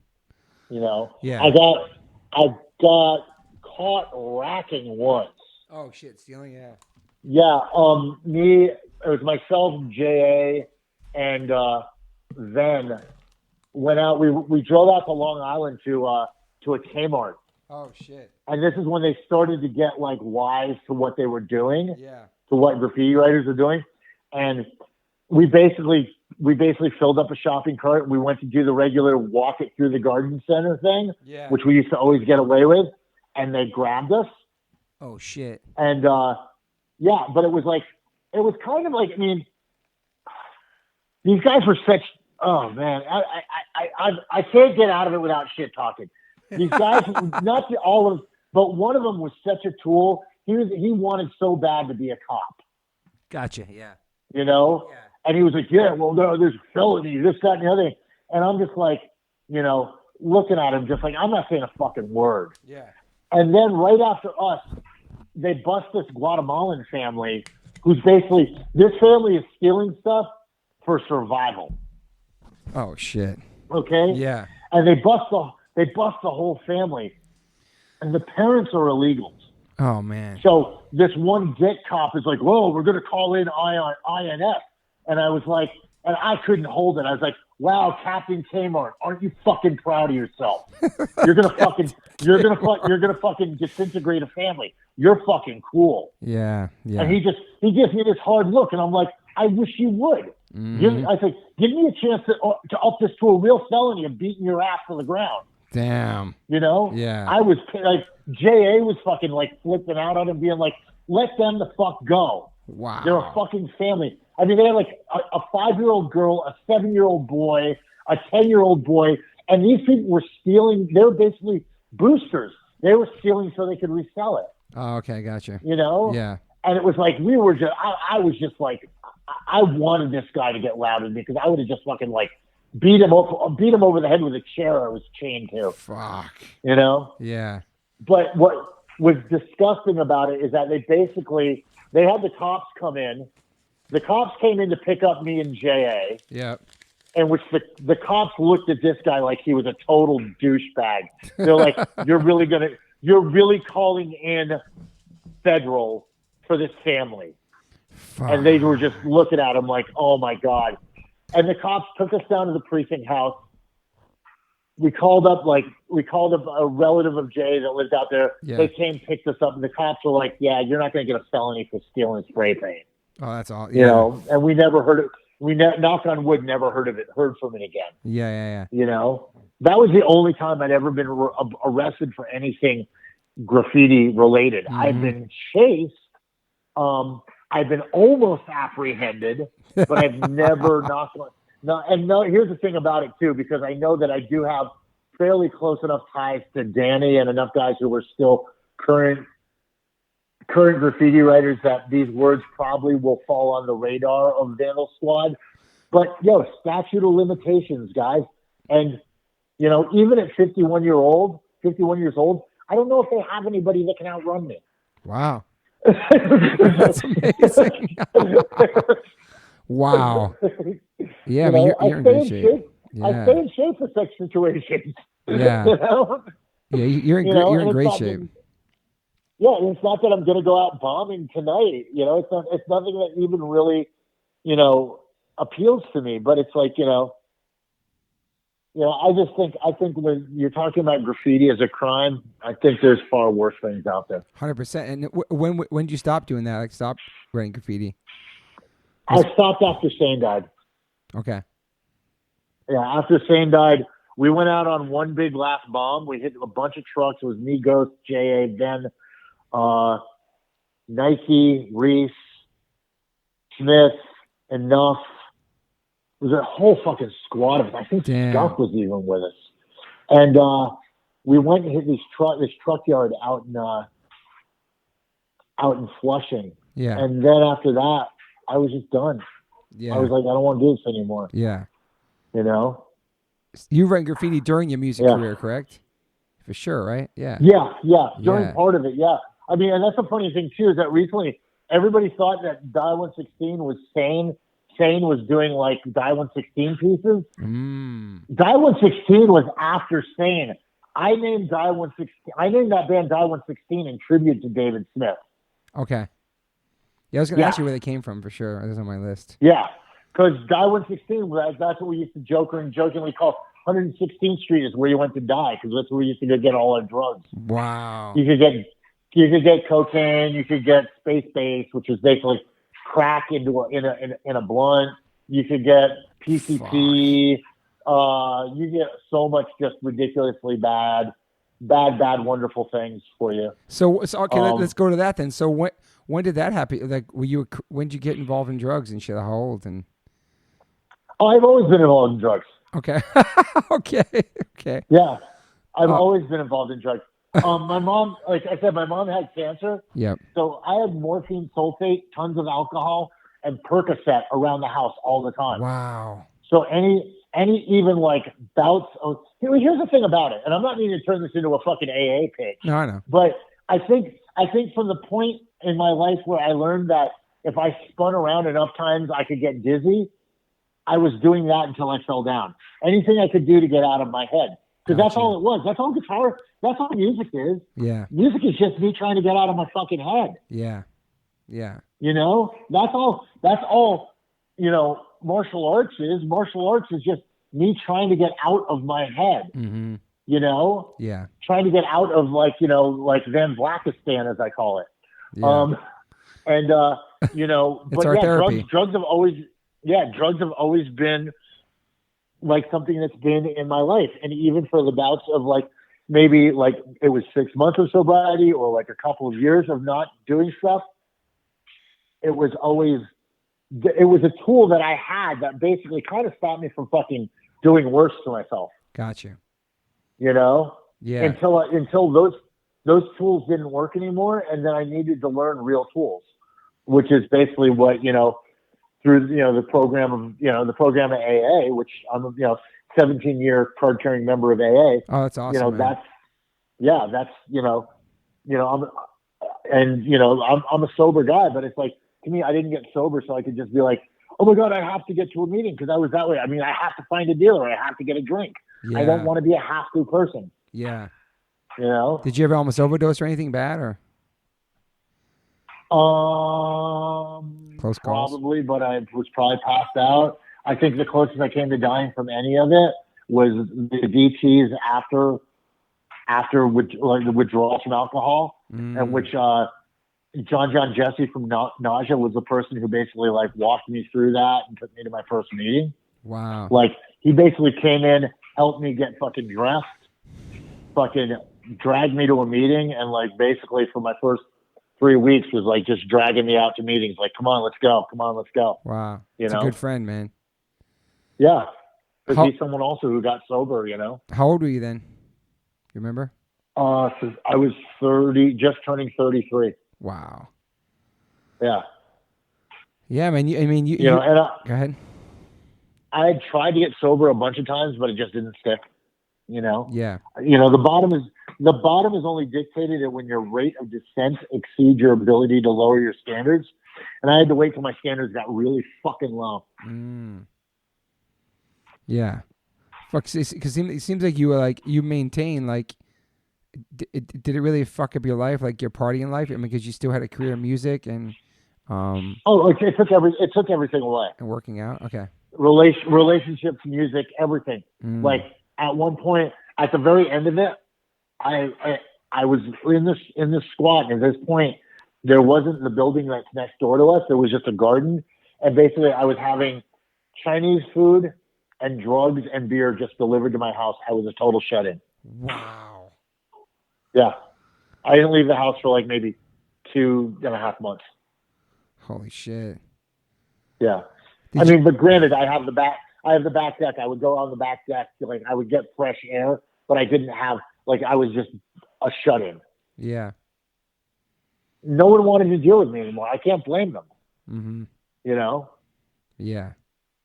Yeah. Yeah. I got caught racking once. Oh shit, stealing, yeah. Yeah, it was myself, J.A., and then went out. We drove out to Long Island to a Kmart. Oh shit. And this is when they started to get like wise to what they were doing, Yeah. to what graffiti writers are doing. And we basically filled up a shopping cart and we went to do the regular walk it through the garden center thing, which we used to always get away with. And they grabbed us. Oh shit. And yeah, but it was kind of like, I mean, these guys were such, oh man, I can't get out of it without shit talking. These guys, not all of, but one of them was such a tool. He wanted so bad to be a cop. Gotcha. Yeah. You know? Yeah. And he was like, yeah, well, no, there's felony, this, that, and the other thing. And I'm just like, you know, looking at him just like, I'm not saying a fucking word. Yeah. And then right after us, they bust this Guatemalan family who's basically, this family is stealing stuff for survival. Oh shit. Okay? Yeah. And they bust the whole family. And the parents are illegals. Oh man. So this one dick cop is like, whoa, we're gonna call in INF. And I was like, and I couldn't hold it. I was like, wow, Captain Kmart, aren't you fucking proud of yourself? You're gonna fucking disintegrate a family. You're fucking cool. Yeah, yeah. And he gives me this hard look, and I'm like, I wish you would. Mm-hmm. I said, give me a chance to up this to a real felony of beating your ass to the ground. Damn. You know? Yeah. I was like, J.A. was fucking like flipping out on him, being like, let them the fuck go. Wow. They're a fucking family. I mean, they had like a 5-year-old girl, a 7-year-old boy, a 10-year-old boy, and these people were stealing. They were basically boosters. They were stealing so they could resell it. Oh, okay, gotcha. You know? Yeah. And it was like I was just like, I wanted this guy to get loud with me because I would have just fucking like beat him over the head with a chair I was chained to. Fuck. You know? Yeah. But what was disgusting about it is that they had the cops come in. The cops came in to pick up me and J.A. Yep. In which the cops looked at this guy like he was a total douchebag. They're like, you're really calling in federal for this family. Fuck. And they were just looking at him like, oh my God. And the cops took us down to the precinct house. We called up a relative of Jay that lived out there. Yeah. They came, picked us up, and the cops were like, yeah, you're not going to get a felony for stealing spray paint. Oh, that's all. You know, and we never heard it. Knock on wood, never heard from it again. Yeah. You know, that was the only time I'd ever been arrested for anything graffiti related. Mm-hmm. I've been chased. I've been almost apprehended, but I've never knocked on. No, here's the thing about it too, because I know that I do have fairly close enough ties to Danny and enough guys who are still current graffiti writers that these words probably will fall on the radar of Vandal Squad. But statute of limitations, guys. And you know, even at 51 years old, I don't know if they have anybody that can outrun me. Wow. That's amazing. Wow. Yeah, I mean, you're in good shape. Yeah. I stay in shape for such situations. Yeah. You know? Yeah, you're in great shape. Yeah, and it's not that I'm going to go out bombing tonight. You know, it's nothing that even really, you know, appeals to me. But it's like, I think when you're talking about graffiti as a crime, I think there's far worse things out there. 100%. And when did you stop doing that? Like, stop writing graffiti? I stopped after Sane died. Okay. Yeah, after Sane died, we went out on one big last bomb. We hit a bunch of trucks. It was me, Ghost, J.A., Ben, Nike, Reese, Smith, Enough. It was a whole fucking squad of us. I think Skunk was even with us. And we went and hit this truck yard out in Flushing. Yeah. And then after that, I was just done. Yeah. I was like, I don't want to do this anymore. Yeah. You know? You wrote graffiti during your music career, correct? For sure, right? Yeah. Yeah. During part of it, yeah. I mean, and that's the funny thing, too, is that recently everybody thought that Die 116 was Sane. Sane was doing, like, Die 116 pieces. Die 116 was after Sane. I named Die 116. I named that band Die 116 in tribute to David Smith. Okay. Yeah, I was going to ask you where they came from for sure. It was on my list. Yeah, because Die 116, that's what we used to jokingly call 116th Street is where you went to die, because that's where we used to go get all our drugs. Wow. You could get cocaine, you could get space base, which is basically crack in a blunt. You could get PCP. You get so much just ridiculously bad, wonderful things for you. So okay, let's go to that then. So when did that happen? Like, when did you get involved in drugs and shit? How old? And I've always been involved in drugs. Okay. Okay. Yeah, I've always been involved in drugs. My mom, like I said, my mom had cancer. Yep. So I had morphine sulfate, tons of alcohol, and Percocet around the house all the time. Wow. So any even like bouts of, here's the thing about it, and I'm not meaning to turn this into a fucking AA pitch. No, I know. But I think from the point in my life where I learned that if I spun around enough times I could get dizzy, I was doing that until I fell down. Anything I could do to get out of my head. Because that's all it was. That's all music is. Yeah. Music is just me trying to get out of my fucking head. Yeah. Yeah. You know? That's all, martial arts is. Martial arts is just me trying to get out of my head. Mm-hmm. You know? Yeah. Trying to get out of like Van Vlackistan, as I call it. Yeah. But our therapy. drugs have always been like something that's been in my life. And even for the bouts of like, maybe like it was 6 months of sobriety or like a couple of years of not doing stuff, it was a tool that I had that basically kind of stopped me from fucking doing worse to myself. Gotcha. You know? Yeah. Until those tools didn't work anymore, and then I needed to learn real tools, which is basically what, through, the program of AA, which I'm a, 17-year card-carrying member of AA. Oh, that's awesome. I'm a sober guy, but it's like, to me, I didn't get sober so I could just be like, oh my God, I have to get to a meeting because I was that way. I mean, I have to find a dealer. I have to get a drink. Yeah. I don't want to be a have-to person. Yeah. Did you ever almost overdose or anything bad, or? Close calls? Probably, but I was probably passed out. I think the closest I came to dying from any of it was the DTs after the withdrawal from alcohol, and which John Jesse from Nausea was the person who basically like walked me through that and took me to my first meeting. Wow. Like he basically came in, helped me get fucking dressed, fucking dragged me to a meeting, and like basically for my first 3 weeks was like just dragging me out to meetings. Like, come on, let's go. Wow. He's a good friend, man. Yeah. Because he's someone also who got sober, How old were you then? You remember? So I was 30, just turning 33. Wow. Yeah. Yeah, man. You go ahead. I had tried to get sober a bunch of times, but it just didn't stick. Yeah. The bottom is only dictated when your rate of descent exceeds your ability to lower your standards. And I had to wait till my standards got really fucking low. Yeah. Because it seems like you maintain, like, did it really fuck up your life, like your partying life? I mean, because you still had a career in music and... it took everything away. And working out? Okay. Relationships, music, everything. Like, at one point, at the very end of it, I was in this squat, and at this point, there wasn't the building that's next door to us. There was just a garden, and basically, I was having Chinese food and drugs and beer just delivered to my house. I was a total shut-in. Wow. Yeah, I didn't leave the house for like maybe 2.5 months. Holy shit. Yeah, but granted, I have the back deck. I would go on the back deck, like I would get fresh air, but I didn't have, like, I was just a shut-in. Yeah. No one wanted to deal with me anymore. I can't blame them. Mm-hmm. Yeah.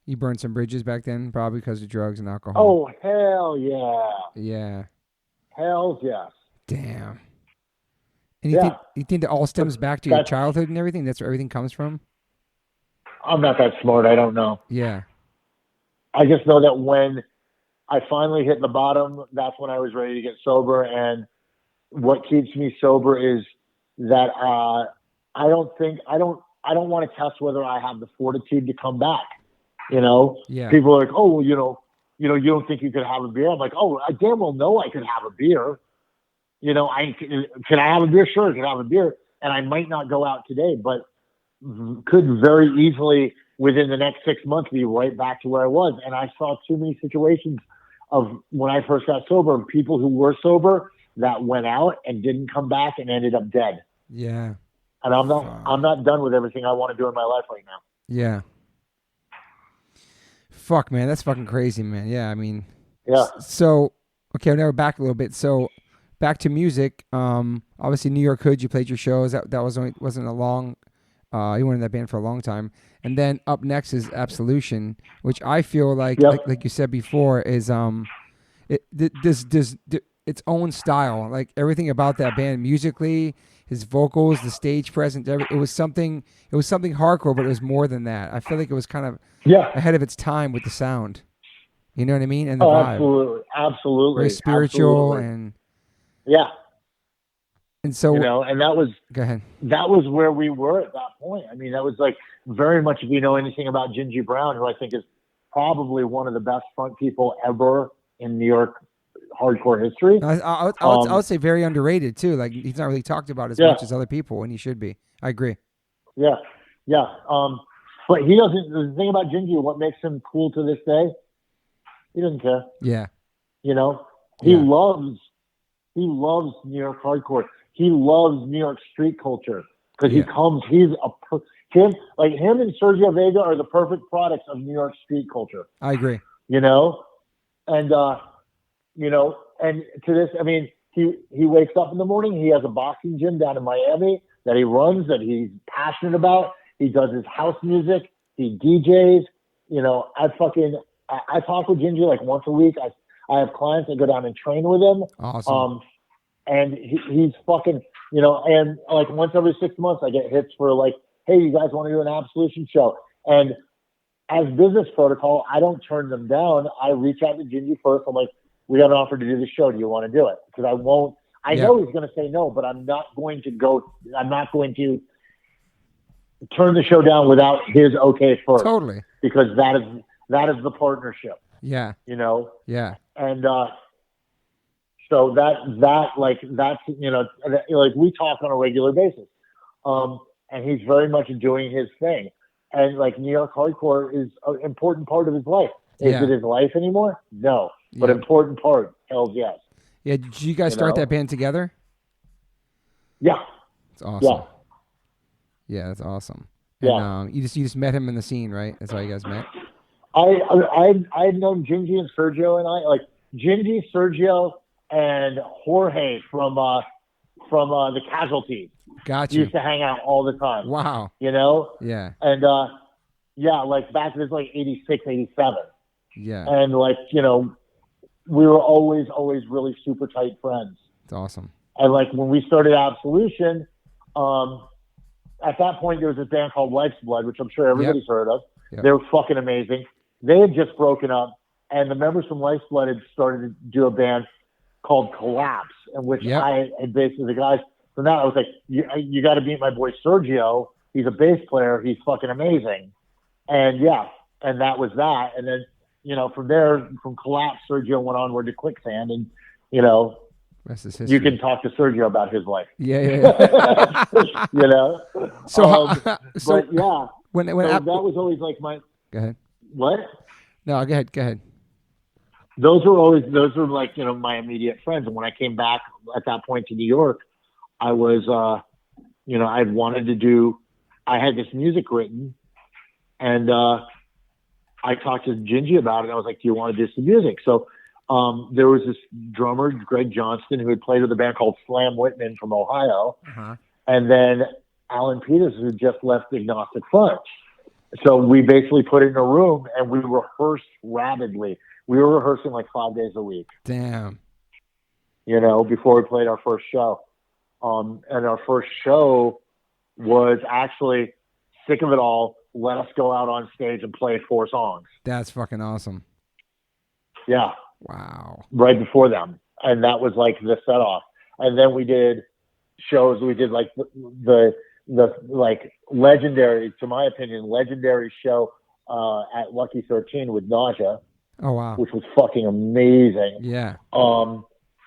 You burned some bridges back then, probably because of drugs and alcohol. Oh, hell yeah. Yeah. Hell yes. Damn. And you think that all stems back to your childhood and everything? That's where everything comes from? I'm not that smart. I don't know. Yeah. I just know that when I finally hit the bottom. That's when I was ready to get sober. And what keeps me sober is that I don't want to test whether I have the fortitude to come back. You know, Yeah. People are like, oh, well, you don't think you could have a beer? I'm like, oh, I damn well know I could have a beer. Can I have a beer? Sure, I can have a beer. And I might not go out today, but could very easily within the next 6 months be right back to where I was. And I saw too many situations of when I first got sober, people who were sober that went out and didn't come back and ended up dead. Yeah. And I'm not done with everything I want to do in my life right now. Yeah. Fuck, man, that's fucking crazy, man. Yeah, I mean, yeah. So, okay, now we're back a little bit. So, back to music. Obviously, New York Hood. You played your shows. That wasn't a long. You weren't in that band for a long time. And then up next is Absolution, which I feel like you said before, is its own style. Like everything about that band, musically, his vocals, the stage presence, it was something hardcore, but it was more than that. I feel like it was kind of ahead of its time with the sound. You know what I mean? And the vibe. Absolutely. Very spiritual and yeah. And so and that was go ahead. That was where we were at that point. I mean, that was like very much, if you know anything about Gingy Brown, who I think is probably one of the best front people ever in New York hardcore history. I would say very underrated too. Like he's not really talked about as much as other people, and he should be. I agree. Yeah. But he doesn't. The thing about Gingy, what makes him cool to this day, he doesn't care. Yeah. He loves New York hardcore. He loves New York street culture because him and Sergio Vega are the perfect products of New York street culture. I agree. And to this, I mean, he wakes up in the morning. He has a boxing gym down in Miami that he runs, that he's passionate about. He does his house music. He DJs. I talk with Ginger like once a week. I have clients that go down and train with him. Awesome. And he's fucking, and like once every 6 months I get hits for like, hey, you guys want to do an Absolution show? And as business protocol, I don't turn them down. I reach out to Gingy first. I'm like, we got an offer to do the show. Do you want to do it? Because I know he's going to say no, but I'm not going to turn the show down without his okay first. Totally. Because that is the partnership. Yeah. Yeah. And, so that's we talk on a regular basis, and he's very much doing his thing, and like New York hardcore is an important part of his life. Is it his life anymore? No, but important part. Hells yes. Yeah. Did you guys start that band together? Yeah. It's awesome. Yeah. Yeah, that's awesome. Yeah. And you just met him in the scene, right? That's how you guys met. I had known Gingy and Sergio, and I like Gingy, Sergio, and Jorge from the Casualties. Gotcha. Used to hang out all the time. Wow. Yeah. And like back in 86, 87. Yeah. And we were always really super tight friends. It's awesome. And like when we started Absolution, at that point there was this band called Life's Blood, which I'm sure everybody's heard of. Yep. They were fucking amazing. They had just broken up, and the members from Life's Blood had started to do a band called Collapse, in which I had basically the guys from that. I was like, you got to meet my boy Sergio. He's a bass player. He's fucking amazing. And and that was that. And then from there, from Collapse, Sergio went onward to Quicksand, and rest is history. You can talk to Sergio about his life. Yeah. So that was always like my. Go ahead. What? No, go ahead. Those were like, my immediate friends. And when I came back at that point to New York, I was, I had this music written, and I talked to Gingy about it. I was like, do you want to do some music? So there was this drummer, Greg Johnston, who had played with a band called Slam Whitman from Ohio. Uh-huh. And then Alan Peters, who just left Agnostic Front. So we basically put it in a room and we rehearsed rapidly. We were rehearsing like 5 days a week. Damn. Before we played our first show. And our first show was actually Sick of It All. Let us go out on stage and play 4 songs. That's fucking awesome. Yeah. Wow. right before them. And that was like the set off. And then we did shows. We did like the like legendary, to my opinion, legendary show at Lucky 13 with Nausea. Oh, wow. Which was fucking amazing. Yeah.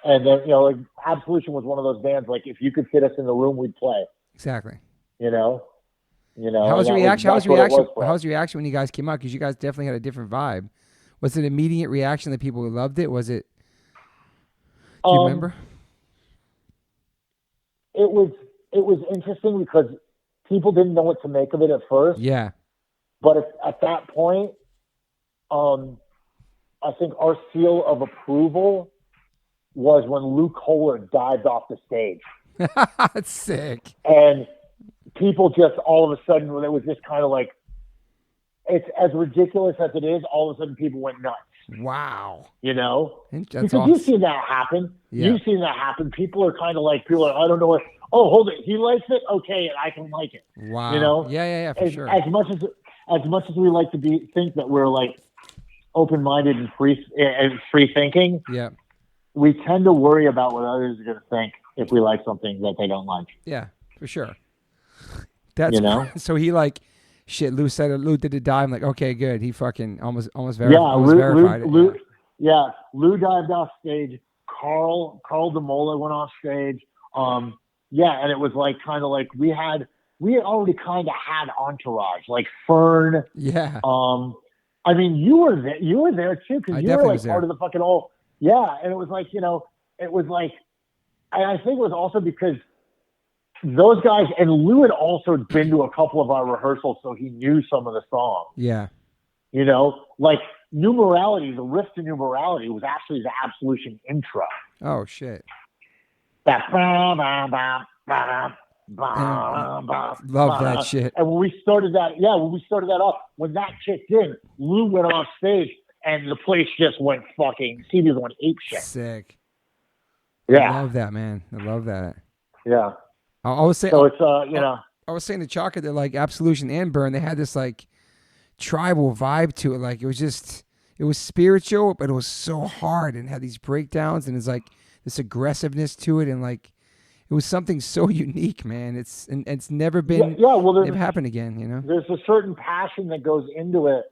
And then, like Absolution was one of those bands, like if you could fit us in the room, we'd play. Exactly. How was the reaction? How was the reaction when you guys came out? Because you guys definitely had a different vibe. Was it an immediate reaction that people loved it? Was it? Do you remember? It was interesting because people didn't know what to make of it at first. Yeah. But at that point, I think our seal of approval was when Lou Kohler dived off the stage. That's sick. And people just all of a sudden, it was just kind of like, it's as ridiculous as it is, all of a sudden people went nuts. Wow. That's because awesome. you've seen that happen. Yeah. You've seen that happen. People are kind of like, I don't know what, oh, hold it. He likes it. Okay. And I can like it. Wow. Yeah, for sure. As much as we like to think that we're like open-minded and free thinking. Yeah. We tend to worry about what others are going to think if we like something that they don't like. Yeah, for sure. That's so he like shit. Lou did a dive. I'm like, okay, good. He fucking almost verified it. Lou dived off stage. Carl DeMola went off stage. And it was like kind of like we had already kind of had entourage, like Fern. Yeah. I mean, you were there too because you were like part of the fucking whole. Yeah, and it was like, it was like, I think it was also because those guys, and Lou had also been to a couple of our rehearsals, so he knew some of the songs. Yeah. Like Numerality, the riff to Numerality was actually the Absolution intro. Oh, shit. That love that shit. And when we started that up, when that kicked in, Lou went off stage. And the place just went fucking, CBs went ape shit. Sick. Yeah. I love that, man. I love that. Yeah. I was saying, so it's, I was saying to Chaka that like Absolution and Burn, they had this like tribal vibe to it. Like it was spiritual, but it was so hard and had these breakdowns and it's like this aggressiveness to it. And like, it was something so unique, man. It's never been, never happened again, There's a certain passion that goes into it.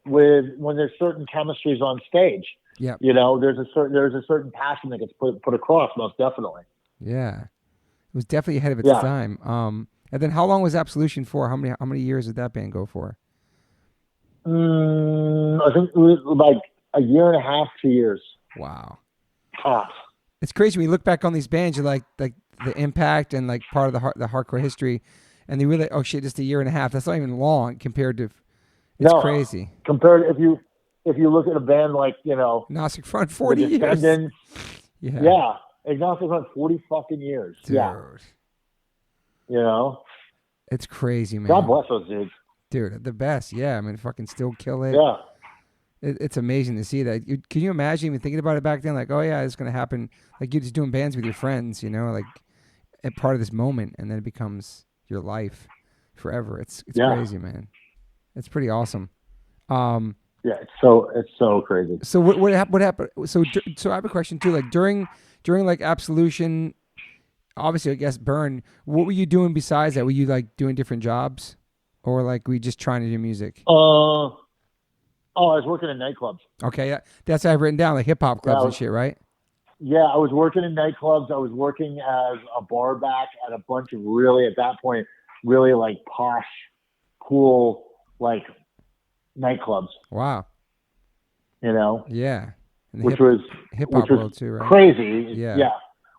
When there's certain chemistries on stage, yeah, there's a certain passion that gets put across, most definitely. Yeah, it was definitely ahead of its time. And then how long was Absolution for? How many years did that band go for? I think it was like a year and a half, 2 years. Wow, tops. It's crazy when you look back on these bands. You're like the impact and like part of the hardcore history, and they really just a year and a half. That's not even long compared to. It's crazy. Compared, if you look at a band like Agnostic Front, 40 years. Yeah, Agnostic Front, 40 fucking years. Dude. Yeah. It's crazy, man. God bless those dudes. Dude, the best. Yeah, I mean, fucking still kill it. Yeah. It's amazing to see that. Can you imagine even thinking about it back then? Like, oh yeah, it's gonna happen. Like you're just doing bands with your friends, like a part of this moment, and then it becomes your life forever. It's crazy, man. It's pretty awesome. Yeah, it's so crazy. So what happened? So I have a question too. Like during like Absolution, obviously I guess Burn. What were you doing besides that? Were you like doing different jobs, or like were you just trying to do music? I was working in nightclubs. Okay, that's what I've written down, like hip hop clubs and shit, right? Yeah, I was working in nightclubs. I was working as a bar back at a bunch of really, at that point, really like posh, cool. Like nightclubs. Wow. Yeah. Which was hip hop world too, right? Crazy. Yeah. Yeah.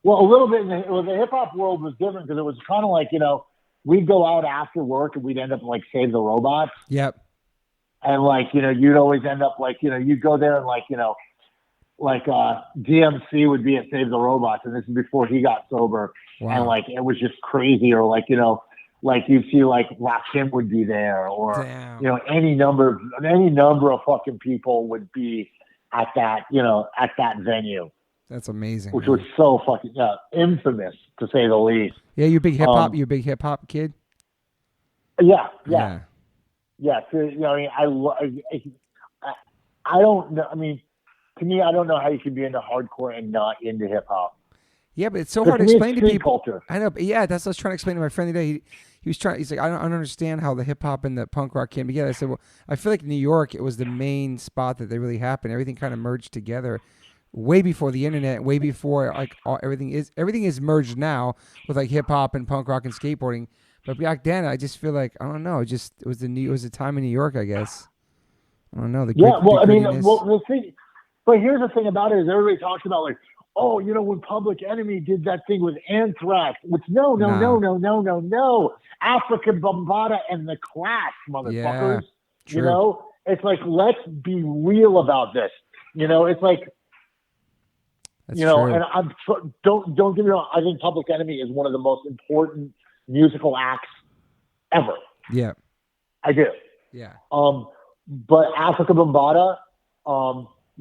Well, a little bit. The hip hop world was different because it was kind of like we'd go out after work and we'd end up like Save the Robots. Yep. And like you'd always end up like you'd go there and like DMC would be at Save the Robots, and this is before he got sober. Wow. And like it was just crazy, or like like you'd see like Rakim would be there, or any number of fucking people would be at that venue. That's amazing. Which was so fucking infamous to say the least. Yeah, you big hip hop. You a big hip hop kid. Yeah. So, I don't know. I mean, to me, I don't know how you can be into hardcore and not into hip hop. Yeah, but it's so hard to me, explain to people. Culture. I know. But yeah, that's what I was trying to explain to my friend today. He's like, I don't understand how the hip hop and the punk rock came together. I said, well, I feel like New York, it was the main spot that they really happened. Everything kind of merged together way before the internet, way before like everything is merged now with like hip hop and punk rock and skateboarding. But back then, I just feel like, I don't know, it was the time in New York, I guess. I don't know. The thing, but here's the thing about it is everybody talks about like, oh, you know, when Public Enemy did that thing with Anthrax, which no. African Bambaataa and the Clash, motherfuckers. Yeah, you know, it's like, let's be real about this. You know, it's like, that's you know, true. and don't get me wrong. I think Public Enemy is one of the most important musical acts ever. Yeah, I do. Yeah. But Africa Bambaataa,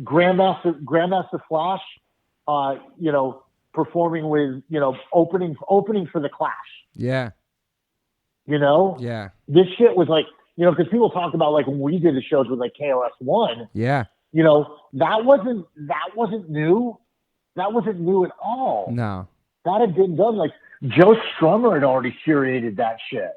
Grandmaster Flash, you know, performing with, you know, opening for the Clash. Yeah. You know? Yeah. This shit was like, you know, because people talk about like when we did the shows with like KRS-One. Yeah. You know, that wasn't new. That wasn't new at all. No. That had been done. Like Joe Strummer had already curated that shit.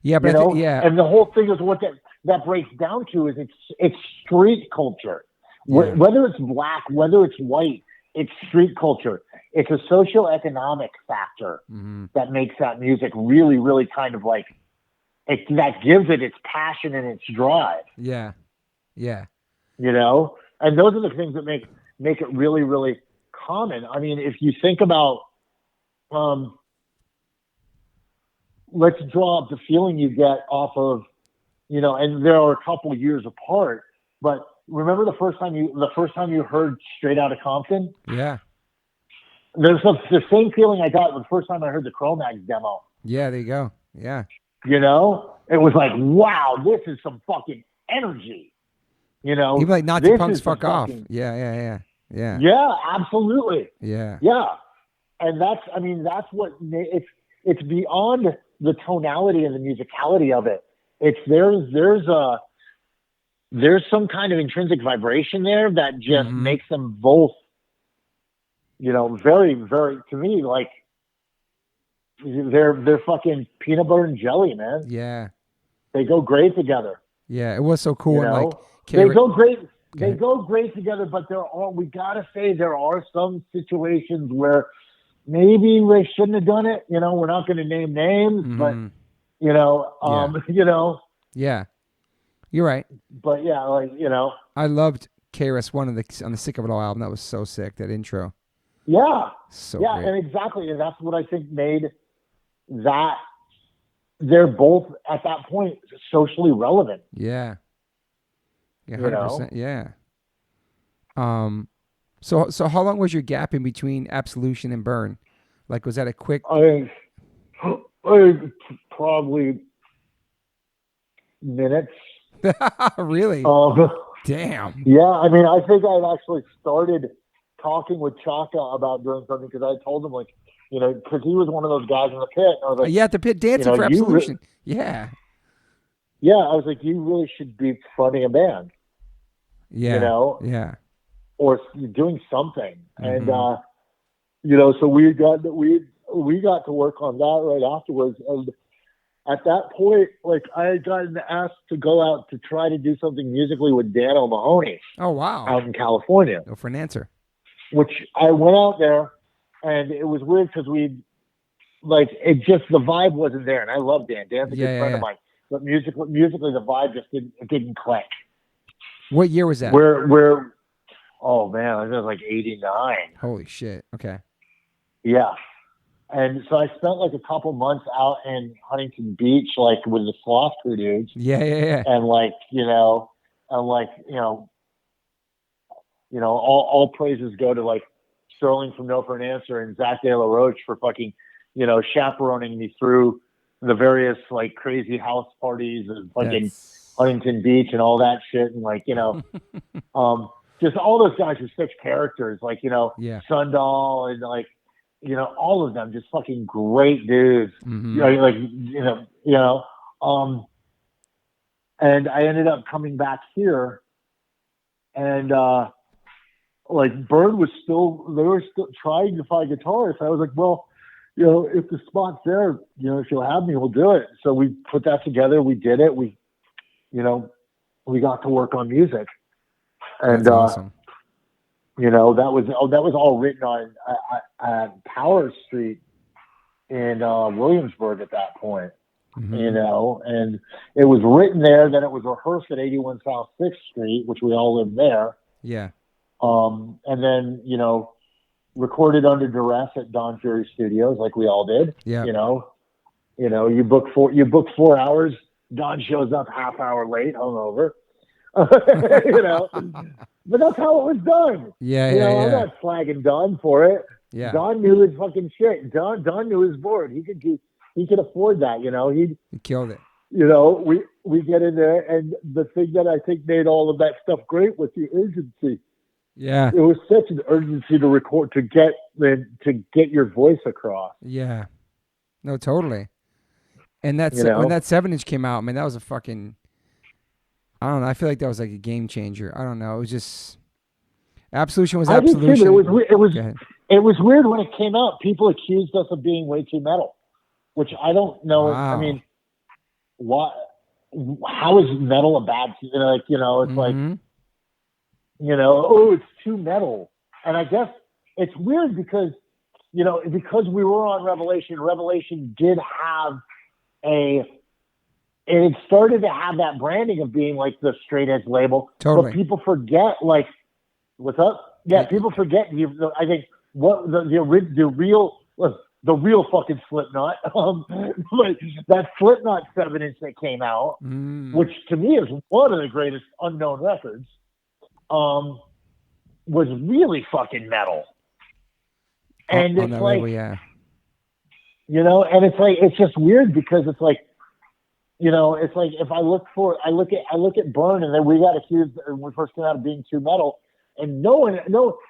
Yeah, but and the whole thing is what that breaks down to is it's street culture. Yeah. Whether it's black, whether it's white, it's street culture. It's a socioeconomic factor that makes that music really, really kind of like that gives it its passion and its drive. Yeah. Yeah. You know? And those are the things that make it really, really common. I mean, if you think about let's draw up the feeling you get off of, you know, and there are a couple years apart, but remember the first time you heard Straight Outta Compton? Yeah. There's the same feeling I got the first time I heard the Cro-Mags demo. Yeah, there you go. Yeah. You know? It was like, wow, this is some fucking energy. You know? Even like Nazi punks fuck off. Yeah. Yeah, absolutely. Yeah. Yeah. And that's what it's beyond the tonality and the musicality of it. It's there's some kind of intrinsic vibration there that just makes them both, you know, very, very, to me, like they're fucking peanut butter and jelly, man. Yeah. They go great together. Yeah. It was so cool. You and know? like, they go great. They go great together, but we gotta say there are some situations where maybe they shouldn't have done it. You know, we're not going to name names, but you know, you know. Yeah, you're right. But yeah, like, you know, I loved KRS-One on the Sick of It All album. That was so sick. That intro. Yeah. So yeah, great. and exactly, and that's what I think made that. They're both at that point socially relevant. Yeah. Yeah, 100%. Yeah. So how long was your gap in between Absolution and Burn? Like, was that a quick? I probably minutes. Really? Damn. Yeah, I mean, I think I'd actually started talking with Chaka about doing something because I told him, like, you know, because he was one of those guys in the pit. And I was like, at the pit dancing for Absolution. Yeah. Yeah, I was like, you really should be fronting a band. Yeah. You know? Yeah. Or doing something. And, you know, so we got to work on that right afterwards. And at that point, like, I had gotten asked to go out to try to do something musically with Dan O'Mahony. Oh, wow. Out in California. Go for an answer. Which I went out there, and it was weird because the vibe wasn't there. And I love Dan. Dan's a good friend of mine. But musically, the vibe just didn't click. What year was that? Where oh man, it was like 89. Holy shit. Okay. Yeah. And so I spent like a couple months out in Huntington Beach, like with the Sloth Crew dudes. Yeah. And like, all praises go to like Sterling from No for an Answer and Zach De La Roche for fucking, you know, chaperoning me through the various like crazy house parties and fucking Huntington Beach and all that shit. And like, you know, just all those guys are such characters, like, you know, Sundahl and like, you know, all of them just fucking great dudes. You know, and I ended up coming back here and like Bird was still, they were still trying to find guitarists. I was like, well, you know, if the spot's there, you know, if you'll have me, we'll do it. So we put that together. We did it. We, you know, we got to work on music. And, That's awesome. you know, that was all written on Power Street in Williamsburg at that point. Mm-hmm. You know, and it was written there. Then it was rehearsed at 81 South 6th Street, which we all lived there. Yeah. And then, you know, recorded under duress at Don Fury Studios, like we all did. Yeah. You know, you book 4 hours. Don shows up half hour late, hungover. You know, but that's how it was done. Yeah. You Yeah. know, I'm Yeah. not flagging Don for it. Yeah. Don knew his fucking shit. Don knew his board. He could afford that. You know, He killed it. you know, we get in there, and the thing that I think made all of that stuff great was the urgency. Yeah. It was such an urgency to record, to get your voice across. Yeah. No, totally. And that's You know? when that 7-inch came out, man, that was a fucking, I don't know. I feel like that was like a game changer. I don't know. It was just, Absolution was I did Absolution. too, but Go ahead. it was weird when it came out. People accused us of being way too metal, which I don't know. Wow. I mean, what? How is metal a bad? Like, you know, it's like, Mhm. you know, oh, it's too metal. And I guess it's weird because, you know, because we were on Revelation did have it started to have that branding of being like the straight edge label. Totally. But people forget, like, what's up? Yeah, people forget. I think what the real fucking Slipknot, like that Slipknot 7-inch that came out, which to me is one of the greatest unknown records, was really fucking metal. And on it's that like, label, yeah. you know, and it's like, it's just weird because it's like, you know, it's like if I look at Burn, and then we got accused when we first came out of being too metal, and no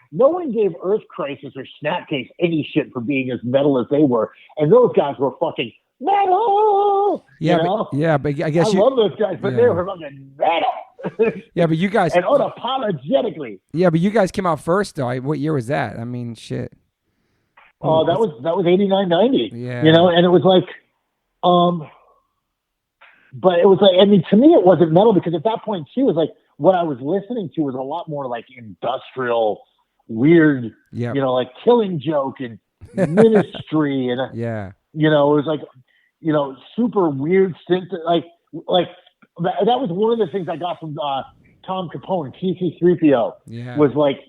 one gave Earth Crisis or Snapcase any shit for being as metal as they were, and those guys were fucking metal. Yeah, you know? but I guess I love those guys, but they were fucking metal. Yeah, but you guys and unapologetically. Yeah, but you guys came out first though. What year was that? I mean, shit. Oh, that was 89, 90. Yeah. You know, and it was like, but it was like, I mean, to me, it wasn't metal because at that point too, it was like what I was listening to was a lot more like industrial, weird, Yep. you know, like Killing Joke and Ministry, and Yeah. you know, it was like, you know, super weird synth, like that was one of the things I got from Tom Capone, TC3PO, Yeah. was like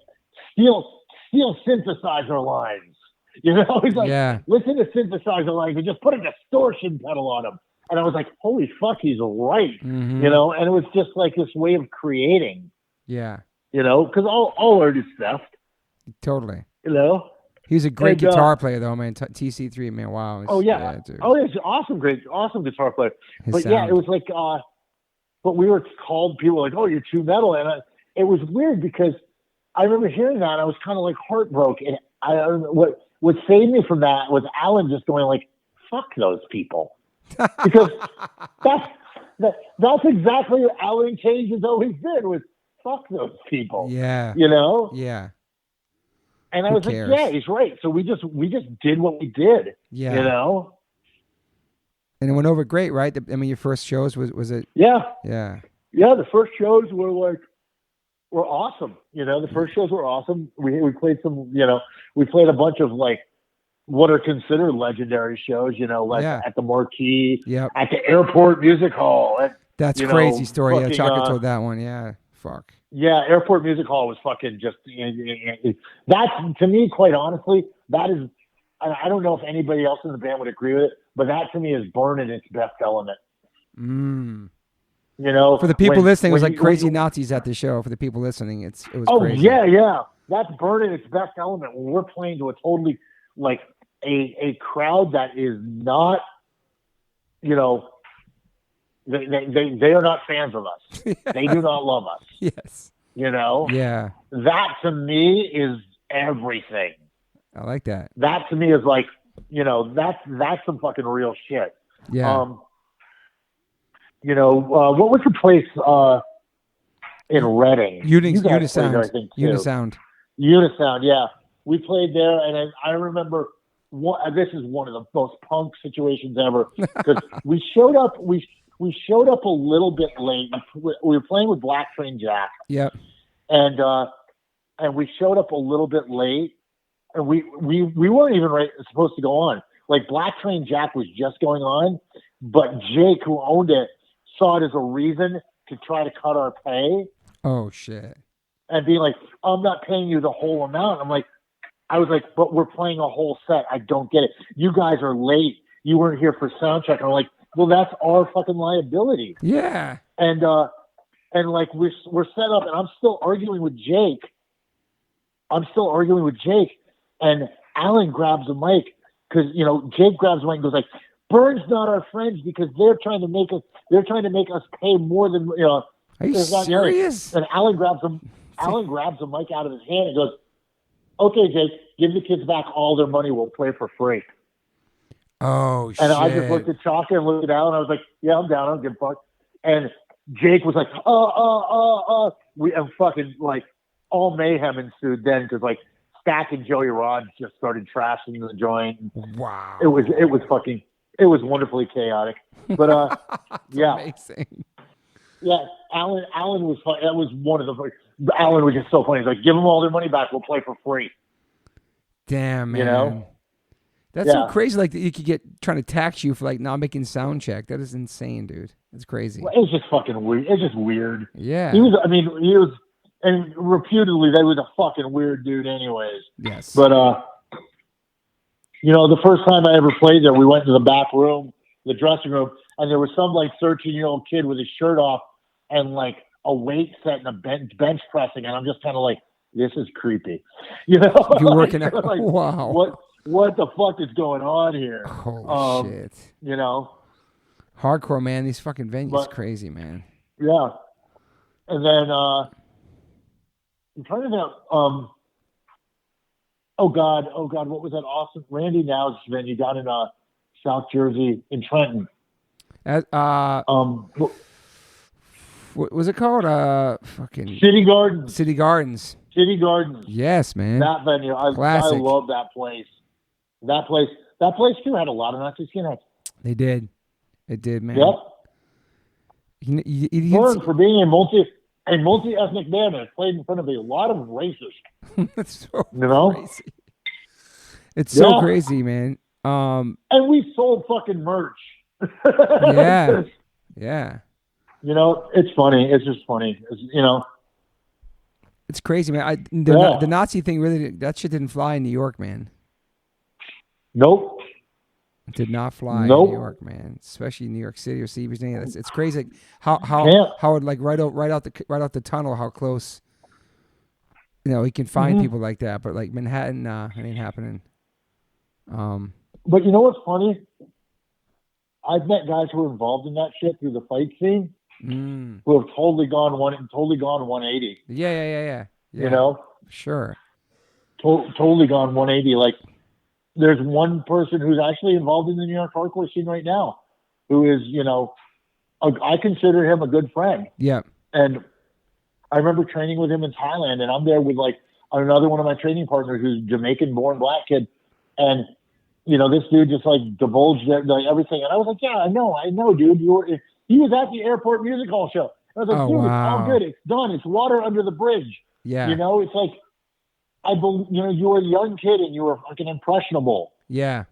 steel synthesizer lines. You know, he's like, Yeah. listen to synthesizer lines and just put a distortion pedal on them. And I was like, holy fuck, he's right. Mhm. You know, and it was just like this way of creating, Yeah. you know, because all art is theft, Totally. you know. He's a great And, guitar player though, man. TC3, man. Wow. Oh yeah. Dude. Oh, he's awesome guitar player. His But sound. yeah, it was like, but we were called, people were like, oh, you're too metal. And it was weird because I remember hearing that. I was kind of like heartbroken. And what saved me from that was Alan just going like, fuck those people. Because that's exactly what Alan Cage has always been, was fuck those people. Yeah. You know? Yeah. And I Who was cares? like, yeah, he's right. So we just did what we did. Yeah. You know? And it went over great, right? I mean, your first shows was it? Yeah. Yeah. Yeah, the first shows were awesome. You know, the first shows were awesome. We played some, you know, we played a bunch of like what are considered legendary shows, you know, like Yeah. at the Marquee, Yep. at the Airport Music Hall. That's you know, crazy story. Yeah, fucking, Chaka told that one. Yeah. Fuck. Yeah, Airport Music Hall was fucking just, that's, to me, quite honestly, that is, I don't know if anybody else in the band would agree with it, but that to me is Burn in its best element. Mm. You know, For the people listening, it was like you- crazy Nazis at the show. For the people listening, it was Oh crazy. yeah. That's Burn in its best element when we're playing to a totally like a crowd that is not, you know, they are not fans of us. They do not love us. Yes. You know, Yeah. that to me is everything. I like that. That to me is like, you know, that's some fucking real shit. Yeah. You know, what was the place in Reading? Unisound. You guys played there, I think, too. Unisound. Unisound, yeah. We played there, and I remember this is one of the most punk situations ever because we showed up. We showed up a little bit late. We were playing with Black Train Jack. Yep. And we showed up a little bit late, and we weren't even supposed to go on. Like Black Train Jack was just going on, but Jake, who owned it, saw it as a reason to try to cut our pay. Oh shit! And being like, "I'm not paying you the whole amount." I was like, "But we're playing a whole set. I don't get it. You guys are late. You weren't here for sound check." And I'm like, "Well, that's our fucking liability." Yeah. And like we're set up, and I'm still arguing with Jake. And Alan grabs the mic because Jake grabs the mic and goes like, "Burns not our friends because they're trying to make us pay more than Are you serious? And Alan grabs the mic out of his hand and goes, "Okay, Jake, give the kids back all their money. We'll play for free." Oh shit! And I just looked at Chaka and looked at Alan. I was like, "Yeah, I'm down. I don't give a fuck." And Jake was like, We and fucking like all mayhem ensued then because like Stack and Joey Rod just started trashing the joint. Wow. It was wonderfully chaotic. But yeah. Amazing. Yeah, Alan was funny. That was one of the. Alan was just so funny. He's like, "Give them all their money back. We'll play for free." Damn, man. That's so crazy. Like that you could get trying to tax you for like not making sound check. That is insane, dude. That's crazy. Well, it's just fucking weird. It's just weird. Yeah. He was, and reputedly, they was a fucking weird dude, anyways. Yes. But the first time I ever played there, we went to the back room, the dressing room, and there was some like 13-year-old kid with his shirt off and like a weight set and a bench pressing, and I'm just kind of like, this is creepy. You're working out. Like, wow. What the fuck is going on here? Oh shit. Hardcore, man. These fucking venues crazy, man. Yeah. And then I'm trying to think. Oh God, what was that awesome Randy Now's venue down in South Jersey in Trenton? What was it called? Fucking City Gardens. City Gardens. Yes, man. That venue. I love that place. That place too had a lot of Nazi skinheads. They did. It did, man. Yep. You Learned for being a multi-ethnic band and played in front of a lot of racists. That's so crazy. It's so crazy, man. And we sold fucking merch. Yeah. Yeah. It's funny. It's just funny. It's crazy, man. The Nazi thing that shit didn't fly in New York, man. Nope. It did not fly in New York, man. Especially New York City or CBGB. It's crazy how it like right out the tunnel how close he can find people like that. But like Manhattan, it ain't happening. But you know what's funny? I've met guys who are involved in that shit through the fight scene who have totally gone 180. Yeah. Sure. Totally gone 180. Like, there's one person who's actually involved in the New York hardcore scene right now who is, I consider him a good friend. Yeah. And I remember training with him in Thailand, and I'm there with like another one of my training partners who's Jamaican-born black kid. And, this dude just like divulged like everything. And I was like, yeah, I know, dude. He was at the airport music hall show. I was like, dude, It's all good. It's done. It's water under the bridge. Yeah. It's like, you were a young kid and you were fucking impressionable. Yeah.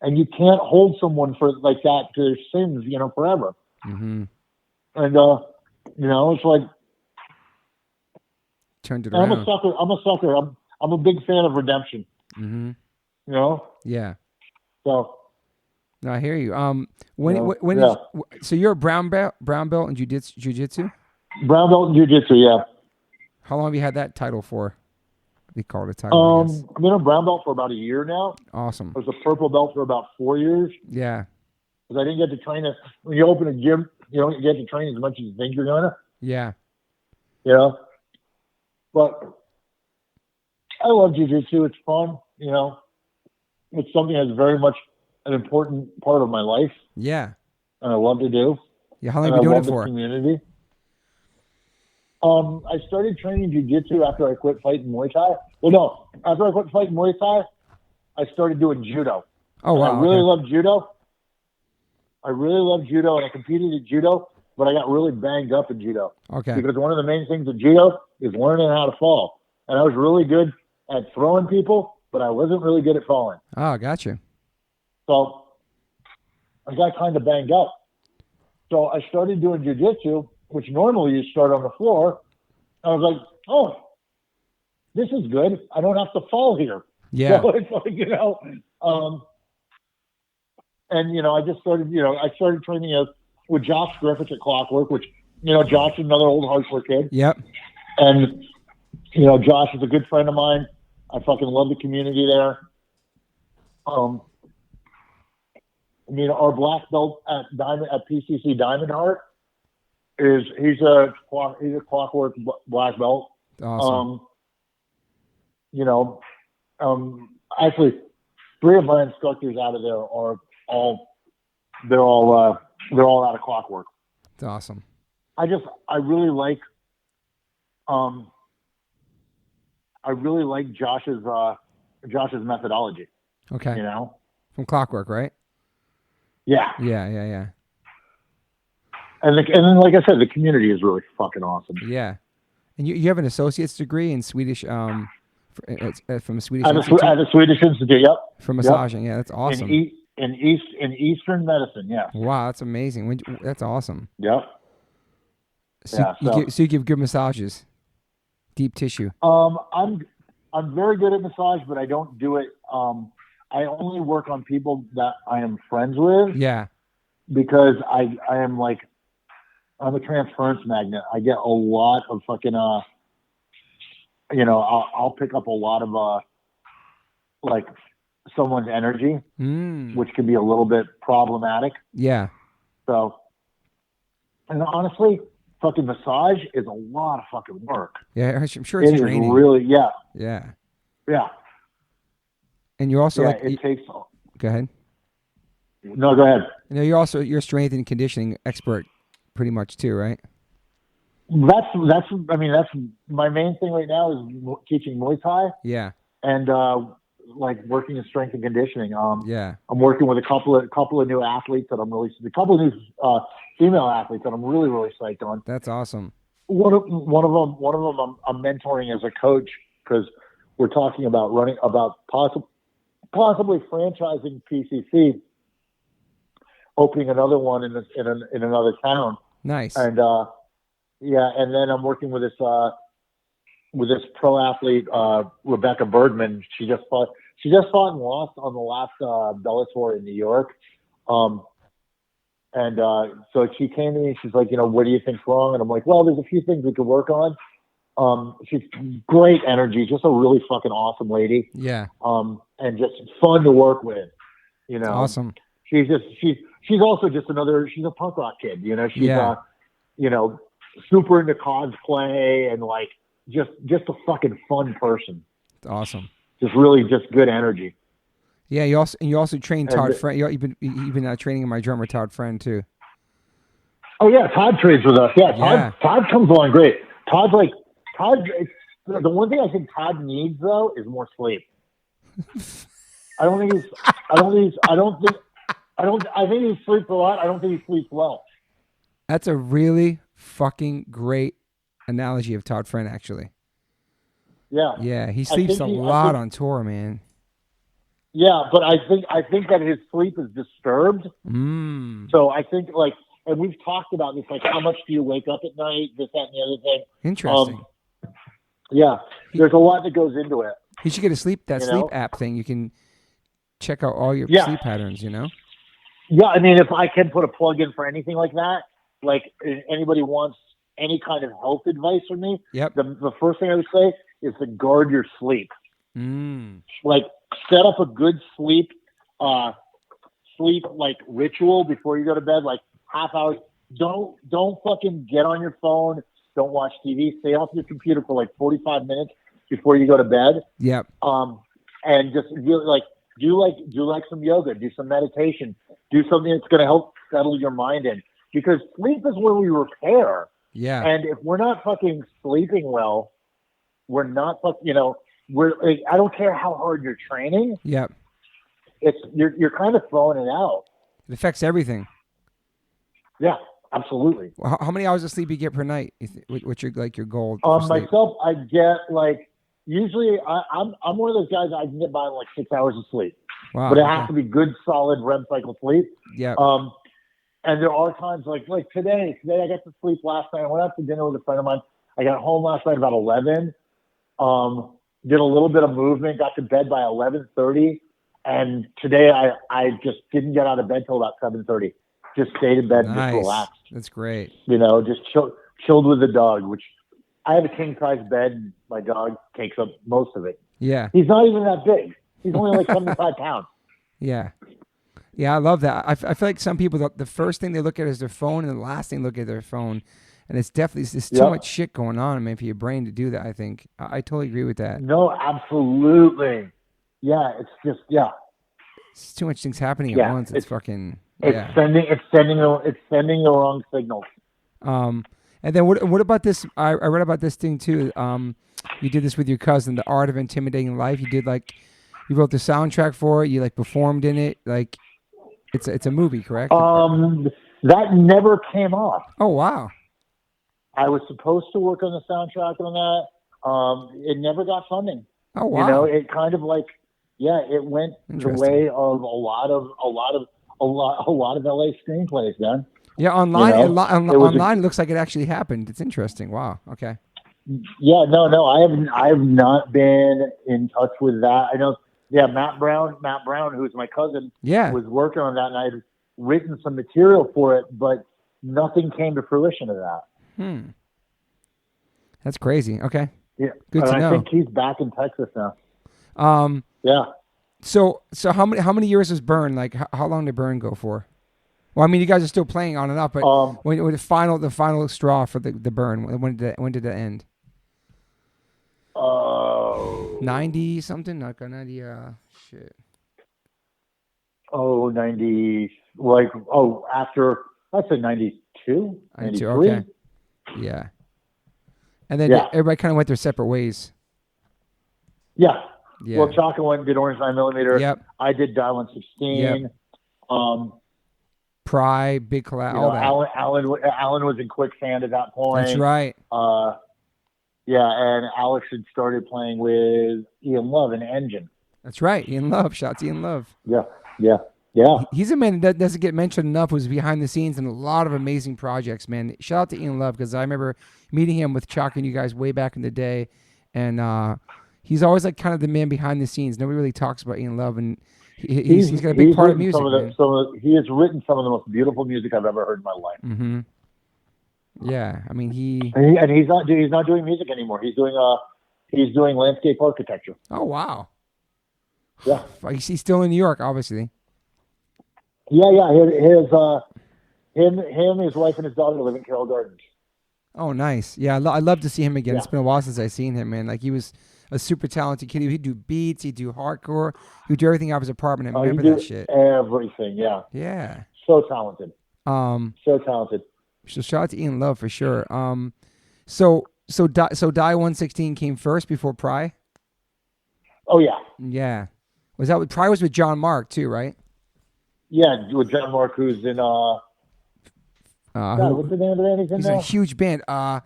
And you can't hold someone for like that to their sins, forever. Mm-hmm. And, it's like, turned it around. I'm a sucker. I'm a big fan of redemption. Mm-hmm. Yeah. So. No, I hear you. So you're a brown belt in jiu-jitsu? Brown belt in jiu-jitsu, yeah. How long have you had that title for? They call it a title. I've been a brown belt for about a year now. Awesome. I was a purple belt for about 4 years. Yeah. Because I didn't get to train it. When you open a gym, you don't get to train as much as you think you're gonna. Yeah. But I love jiu-jitsu. It's fun. It's something that's very much an important part of my life. Yeah. And I love to do. Yeah. How long have you been doing it for? Community. I started training jiu-jitsu after I quit fighting Muay Thai. Well, no, after I quit fighting Muay Thai, I started doing judo. Oh, wow. I really love judo. And I competed at judo, but I got really banged up in judo. Okay. Because one of the main things in judo is learning how to fall. And I was really good at throwing people, but I wasn't really good at falling. Oh, gotcha. So I got kind of banged up. So I started doing jiu-jitsu, which normally you start on the floor. I was like, oh, this is good. I don't have to fall here. Yeah. So it's like, and, I just started, I started training with Josh Griffiths at Clockwork, which, Josh is another old hardcore kid. Yep. And, Josh is a good friend of mine. I fucking love the community there. Our black belt at PCC Diamond Heart he's a Clockwork black belt. Awesome. Actually, 3 of my instructors out of there are all out of Clockwork. That's awesome. I really like Josh's methodology. Okay. From Clockwork, right? Yeah. Yeah. And then, like I said, the community is really fucking awesome. Yeah. And you have an associate's degree in Swedish, from a Swedish at institute? At a Swedish institute, yep. For massaging, yeah, that's awesome. In Eastern medicine, yeah. Wow, that's amazing. That's awesome. Yep. So you give good massages, deep tissue. I'm very good at massage, but I don't do it. I only work on people that I am friends with. Yeah. Because I am like, I'm a transference magnet. I get a lot of fucking, I'll pick up a lot of, like someone's energy, which can be a little bit problematic. Yeah. So, and honestly, fucking massage is a lot of fucking work. Yeah, I'm sure it's draining. Really, yeah. Yeah. Yeah. And you're also it takes. Go ahead. No, go ahead. You're strength and conditioning expert pretty much too, right? That's my main thing right now is teaching Muay Thai. Yeah. And working in strength and conditioning. Yeah. I'm working with a couple of new athletes that a couple of new female athletes that I'm really, really psyched on. That's awesome. One of them I'm mentoring as a coach because we're talking about possibly franchising PCC, opening another one in another town. Nice. And and then I'm working with this pro athlete, Rebecca Bergman. She just fought and lost on the last Bellator in New York. So she came to me and she's like, what do you think's wrong? And I'm like, well, there's a few things we could work on. She's great energy, just a really fucking awesome lady. Yeah. And just fun to work with, Awesome. She's also just she's a punk rock kid, she's super into cosplay and like just a fucking fun person. Awesome. Just really just good energy. Yeah, you also train Todd Friend. You've been training my drummer Todd Friend too. Oh yeah, Todd trains with us. Yeah, Todd comes along great. Todd. The one thing I think Todd needs though is more sleep. I think he sleeps a lot. I don't think he sleeps well. That's a really fucking great analogy of Todd Friend, actually. Yeah. Yeah, he sleeps a lot on tour, man. Yeah, but I think that his sleep is disturbed. So I think and we've talked about this, how much do you wake up at night, this, that, and the other thing. Interesting. Yeah, there's a lot that goes into it. You should get a sleep app thing. You can check out all your sleep patterns, Yeah, I mean, if I can put a plug in for anything like that, anybody wants any kind of health advice from me, the first thing I would say is to guard your sleep. Set up a good sleep ritual before you go to bed, half hours. Don't fucking get on your phone. Don't watch TV. Stay off your computer for 45 minutes before you go to bed. Yep. And just really do some yoga, do some meditation, do something that's going to help settle your mind in. Because sleep is where we repair. Yeah. And if we're not fucking sleeping well, we're not fucking, I don't care how hard you're training. Yep. You're kind of throwing it out. It affects everything. Yeah, absolutely. Well, how many hours of sleep you get per night? What's your goal? For sleep? Myself, I get usually I'm one of those guys I can get by 6 hours of sleep. Wow. But it has to be good, solid REM cycle sleep. Yeah. And there are times like today I got to sleep last night. I went out to dinner with a friend of mine. I got home last night about 11. Did a little bit of movement, got to bed by 11:30. And today I just didn't get out of bed till about 7:30. Just stayed in bed and just relaxed. That's great. Just chilled with the dog, which I have a king size bed and my dog takes up most of it. Yeah. He's not even that big. He's only 75 pounds. Yeah. Yeah, I love that. I feel like some people, the first thing they look at is their phone, and the last thing they look at their phone. And it's definitely, there's too much shit going on, for your brain to do that, I think. I totally agree with that. No, absolutely. Yeah, it's just, It's too much things happening at once. It's fucking, It's sending the wrong signals. And then what about this? I read about this thing too. You did this with your cousin, The Art of Intimidating Life. You did you wrote the soundtrack for it. You performed in it. It's a movie, correct? That never came off. Oh, wow. I was supposed to work on the soundtrack on that. It never got funding. Oh, wow. It kind of it went the way of a lot of LA screenplays, man. Yeah, online online looks like it actually happened. It's interesting. Wow. Okay. Yeah, no, I have not been in touch with that. I know. Yeah, Matt Brown, who's my cousin, was working on that, and I had written some material for it, but nothing came to fruition of that. That's crazy. Okay. Yeah. Good to know. I think he's back in Texas now. Yeah. So how many years was Burn? How long did Burn go for? Well, you guys are still playing on and off, but when the final straw for the Burn, when did it end? 90 something, 90. Shit. 90. After I'd say 92, 93. Okay. Yeah. And then everybody kind of went their separate ways. Yeah. Well, Chaka did Orange 9mm. Yep. I did Dial 116. Yep. Pry, Big Collab, all that. Alan was in Quicksand at that point. That's right. And Alex had started playing with Ian Love and Engine. That's right. Ian Love. Shout out to Ian Love. Yeah. He's a man that doesn't get mentioned enough, who's behind the scenes in a lot of amazing projects, man. Shout out to Ian Love, because I remember meeting him with Chuck and you guys way back in the day. And he's always kind of the man behind the scenes. Nobody really talks about Ian Love, and he's got a big part of music. He has written some of the most beautiful music I've ever heard in my life. Mm-hmm. Yeah, he's not doing music anymore. He's doing landscape architecture. Oh, wow. Yeah. He's still in New York, obviously. Yeah. His wife and his daughter live in Carroll Gardens. Oh, nice. Yeah, I'd love to see him again. Yeah. It's been a while since I've seen him, man. He was a super talented kid. He'd do beats, he'd do hardcore, he'd do everything out of his apartment. I remember that shit. Everything, yeah. Yeah. So talented. So shout out to Ian Love for sure. So Die 116 came first before Pry? Oh, yeah. Yeah. Pry was with John Mark too, right? Yeah, with John Mark, who's in what's the name of the band he's in now? He's a huge band. It's a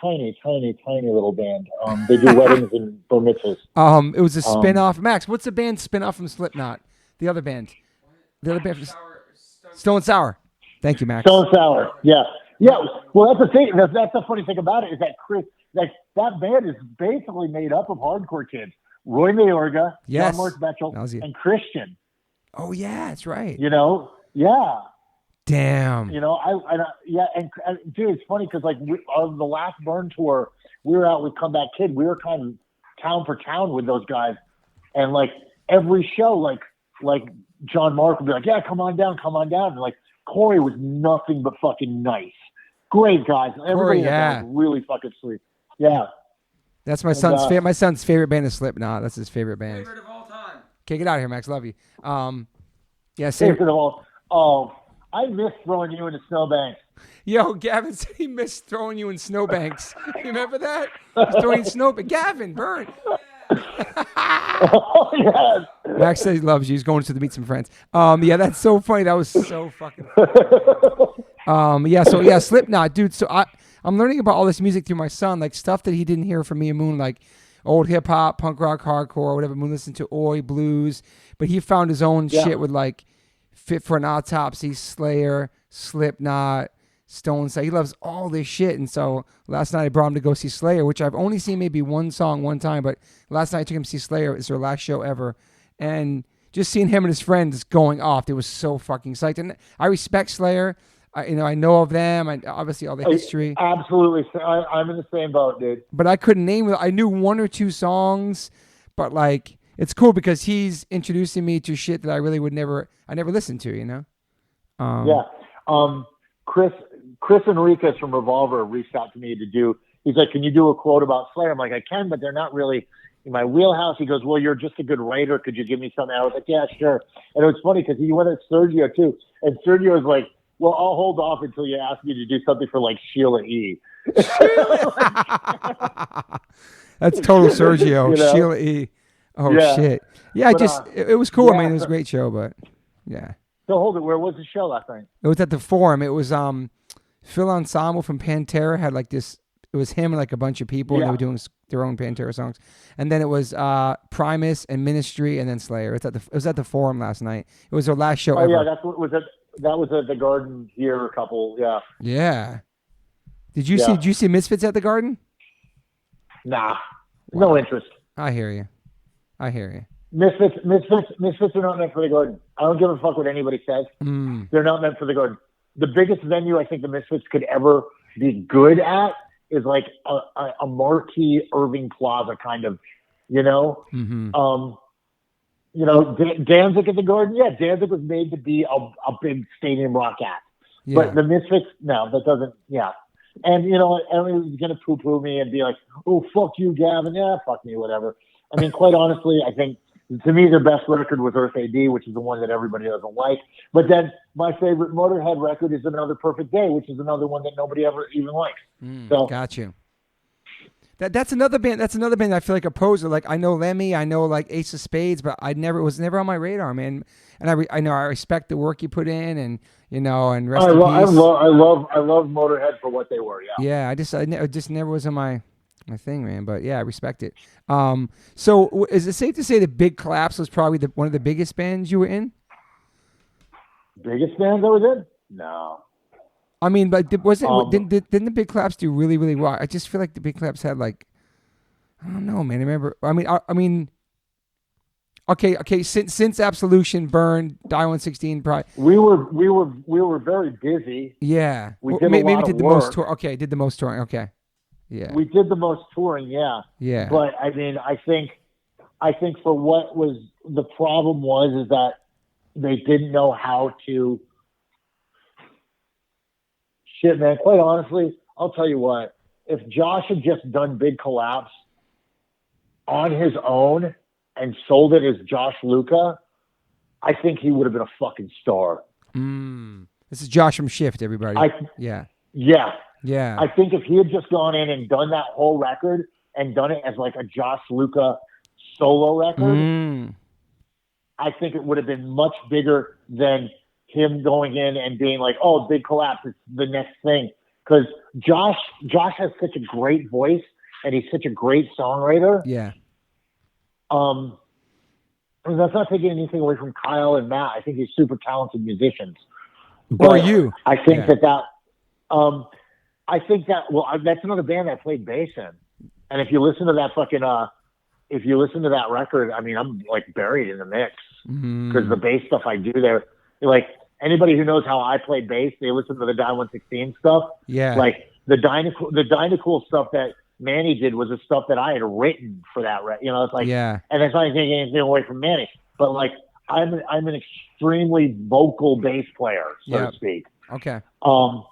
tiny little band. They do weddings and bar mitzvahs. It was a spin-off. Max, what's the band spin-off from Slipknot? The other band. Stone Sour. Thank you, Max. Stone Sour. Yeah. Well, that's the thing. That's the funny thing about it, is that that band is basically made up of hardcore kids. Roy Mayorga, John Mark Betchel, and Christian. Oh yeah, that's right. Yeah. Damn. And dude, it's funny because on the last Burn tour, we were out with Comeback Kid. We were kind of town for town with those guys, and every show, John Mark would be like, "Yeah, come on down," and Corey was nothing but fucking nice, great guys. Everybody was really fucking sweet. Yeah. That's my son's favorite. My son's favorite band is Slipknot. That's his favorite band. Favorite of all time. Okay, get out of here, Max. Love you. Favorite of all. Oh, I miss throwing you into snowbanks. Yo, Gavin said he missed throwing you in snowbanks. You remember that? He's throwing snowbanks. Gavin, burn. Oh, yes. Max says he loves you. He's going to meet some friends. Yeah, that's so funny. That was so fucking funny. Yeah, Slipknot, dude. So I'm learning about all this music through my son, like stuff that he didn't hear from me and Moon, like old hip hop, punk rock, hardcore, whatever. Moon listened to Oi, blues, but he found his own shit with like Fit for an Autopsy, Slayer, Slipknot, Stone Sour. He loves all this shit. And so last night I brought him to go see Slayer, which I've only seen maybe one song one time, but last night I took him to see Slayer. It's their last show ever. And just seeing him and his friends going off, it was so fucking psyched. And I respect Slayer. I know of them. I obviously all the history. Absolutely. I'm in the same boat, dude. But I couldn't name it. I knew one or two songs, but like it's cool because he's introducing me to shit that I really I never listened to, you know? Chris Enriquez from Revolver reached out to me he's like, can you do a quote about Slayer? I'm like, I can, but they're not really in my wheelhouse. He goes, well, you're just a good writer. Could you give me something? I was like, yeah, sure. And it was funny because he went at Sergio too. And Sergio was like, well, I'll hold off until you ask me to do something for like Sheila E. That's total Sergio. You know? Sheila E. Oh, shit. Yeah, but, it was cool. Yeah, I mean, it was a great show, but yeah. So hold it. Where was the show last night? It was at the Forum. It was Phil Anselmo from Pantera had like this. It was him and like a bunch of people, and they were doing their own Pantera songs. And then it was Primus and Ministry, and then Slayer. It was at the Forum last night. It was their last show ever. Yeah, that's what was it. That was at the Garden here. A couple, yeah. Yeah. Did you see Misfits at the Garden? Nah, no interest. I hear you. Misfits are not meant for the Garden. I don't give a fuck what anybody says. They're not meant for the Garden. The biggest venue I think the Misfits could ever be good at is like a marquee Irving Plaza kind of, you know? Mm-hmm. Danzig at the Garden. Yeah, Danzig was made to be a big stadium rock act. Yeah. But the Misfits, no, that doesn't, yeah. And, everyone's going to poo-poo me and be like, oh, fuck you, Gavin. Yeah, fuck me, whatever. I mean, quite honestly, I think, to me, their best record was Earth AD, which is the one that everybody doesn't like. But then my favorite Motorhead record is Another Perfect Day, which is another one that nobody ever even likes. So, got you. That's another band. That's another band I feel like a poser. Like I know Lemmy, I know like Ace of Spades, but it was never on my radar, man. And I know I respect the work you put in, and and rest in peace. I love Motorhead for what they were. Yeah. Yeah, it just never was on my thing, man. But yeah, I respect it. So is it safe to say that Big Collapse was probably one of the biggest bands you were in? Biggest bands I was in? No. I mean, but didn't the Big Collapse do really, really well? I just feel like the Big Collapse had like, I don't know, man. I remember. I mean, okay. Since Absolution, Burn, Die 116, probably. We were very busy. Yeah, we did maybe did the work. most tour. Okay, did the most touring. Okay, yeah. We did the most touring. Yeah. Yeah. But I mean, I think for what was the problem is that they didn't know how to. Shit, man, quite honestly, I'll tell you what. If Josh had just done Big Collapse on his own and sold it as Josh Luca, I think he would have been a fucking star. This is Josh from Shift, everybody. Yeah. I think if he had just gone in and done that whole record and done it as like a Josh Luca solo record, I think it would have been much bigger than him going in and being like, oh, Big Collapse is the next thing. Because Josh has such a great voice and he's such a great songwriter. Yeah. And that's not taking anything away from Kyle and Matt. I think he's super talented musicians. Or you. I think that's another band I played bass in. And if you listen to that record, I mean, I'm like buried in the mix because the bass stuff I do there, like anybody who knows how I play bass, they listen to the Die 116 stuff. Yeah. Like the Dynacool stuff that Manny did was the stuff that I had written for that. It's like, and it's not taking anything away from Manny, but like I'm an extremely vocal bass player, so to speak. Okay. And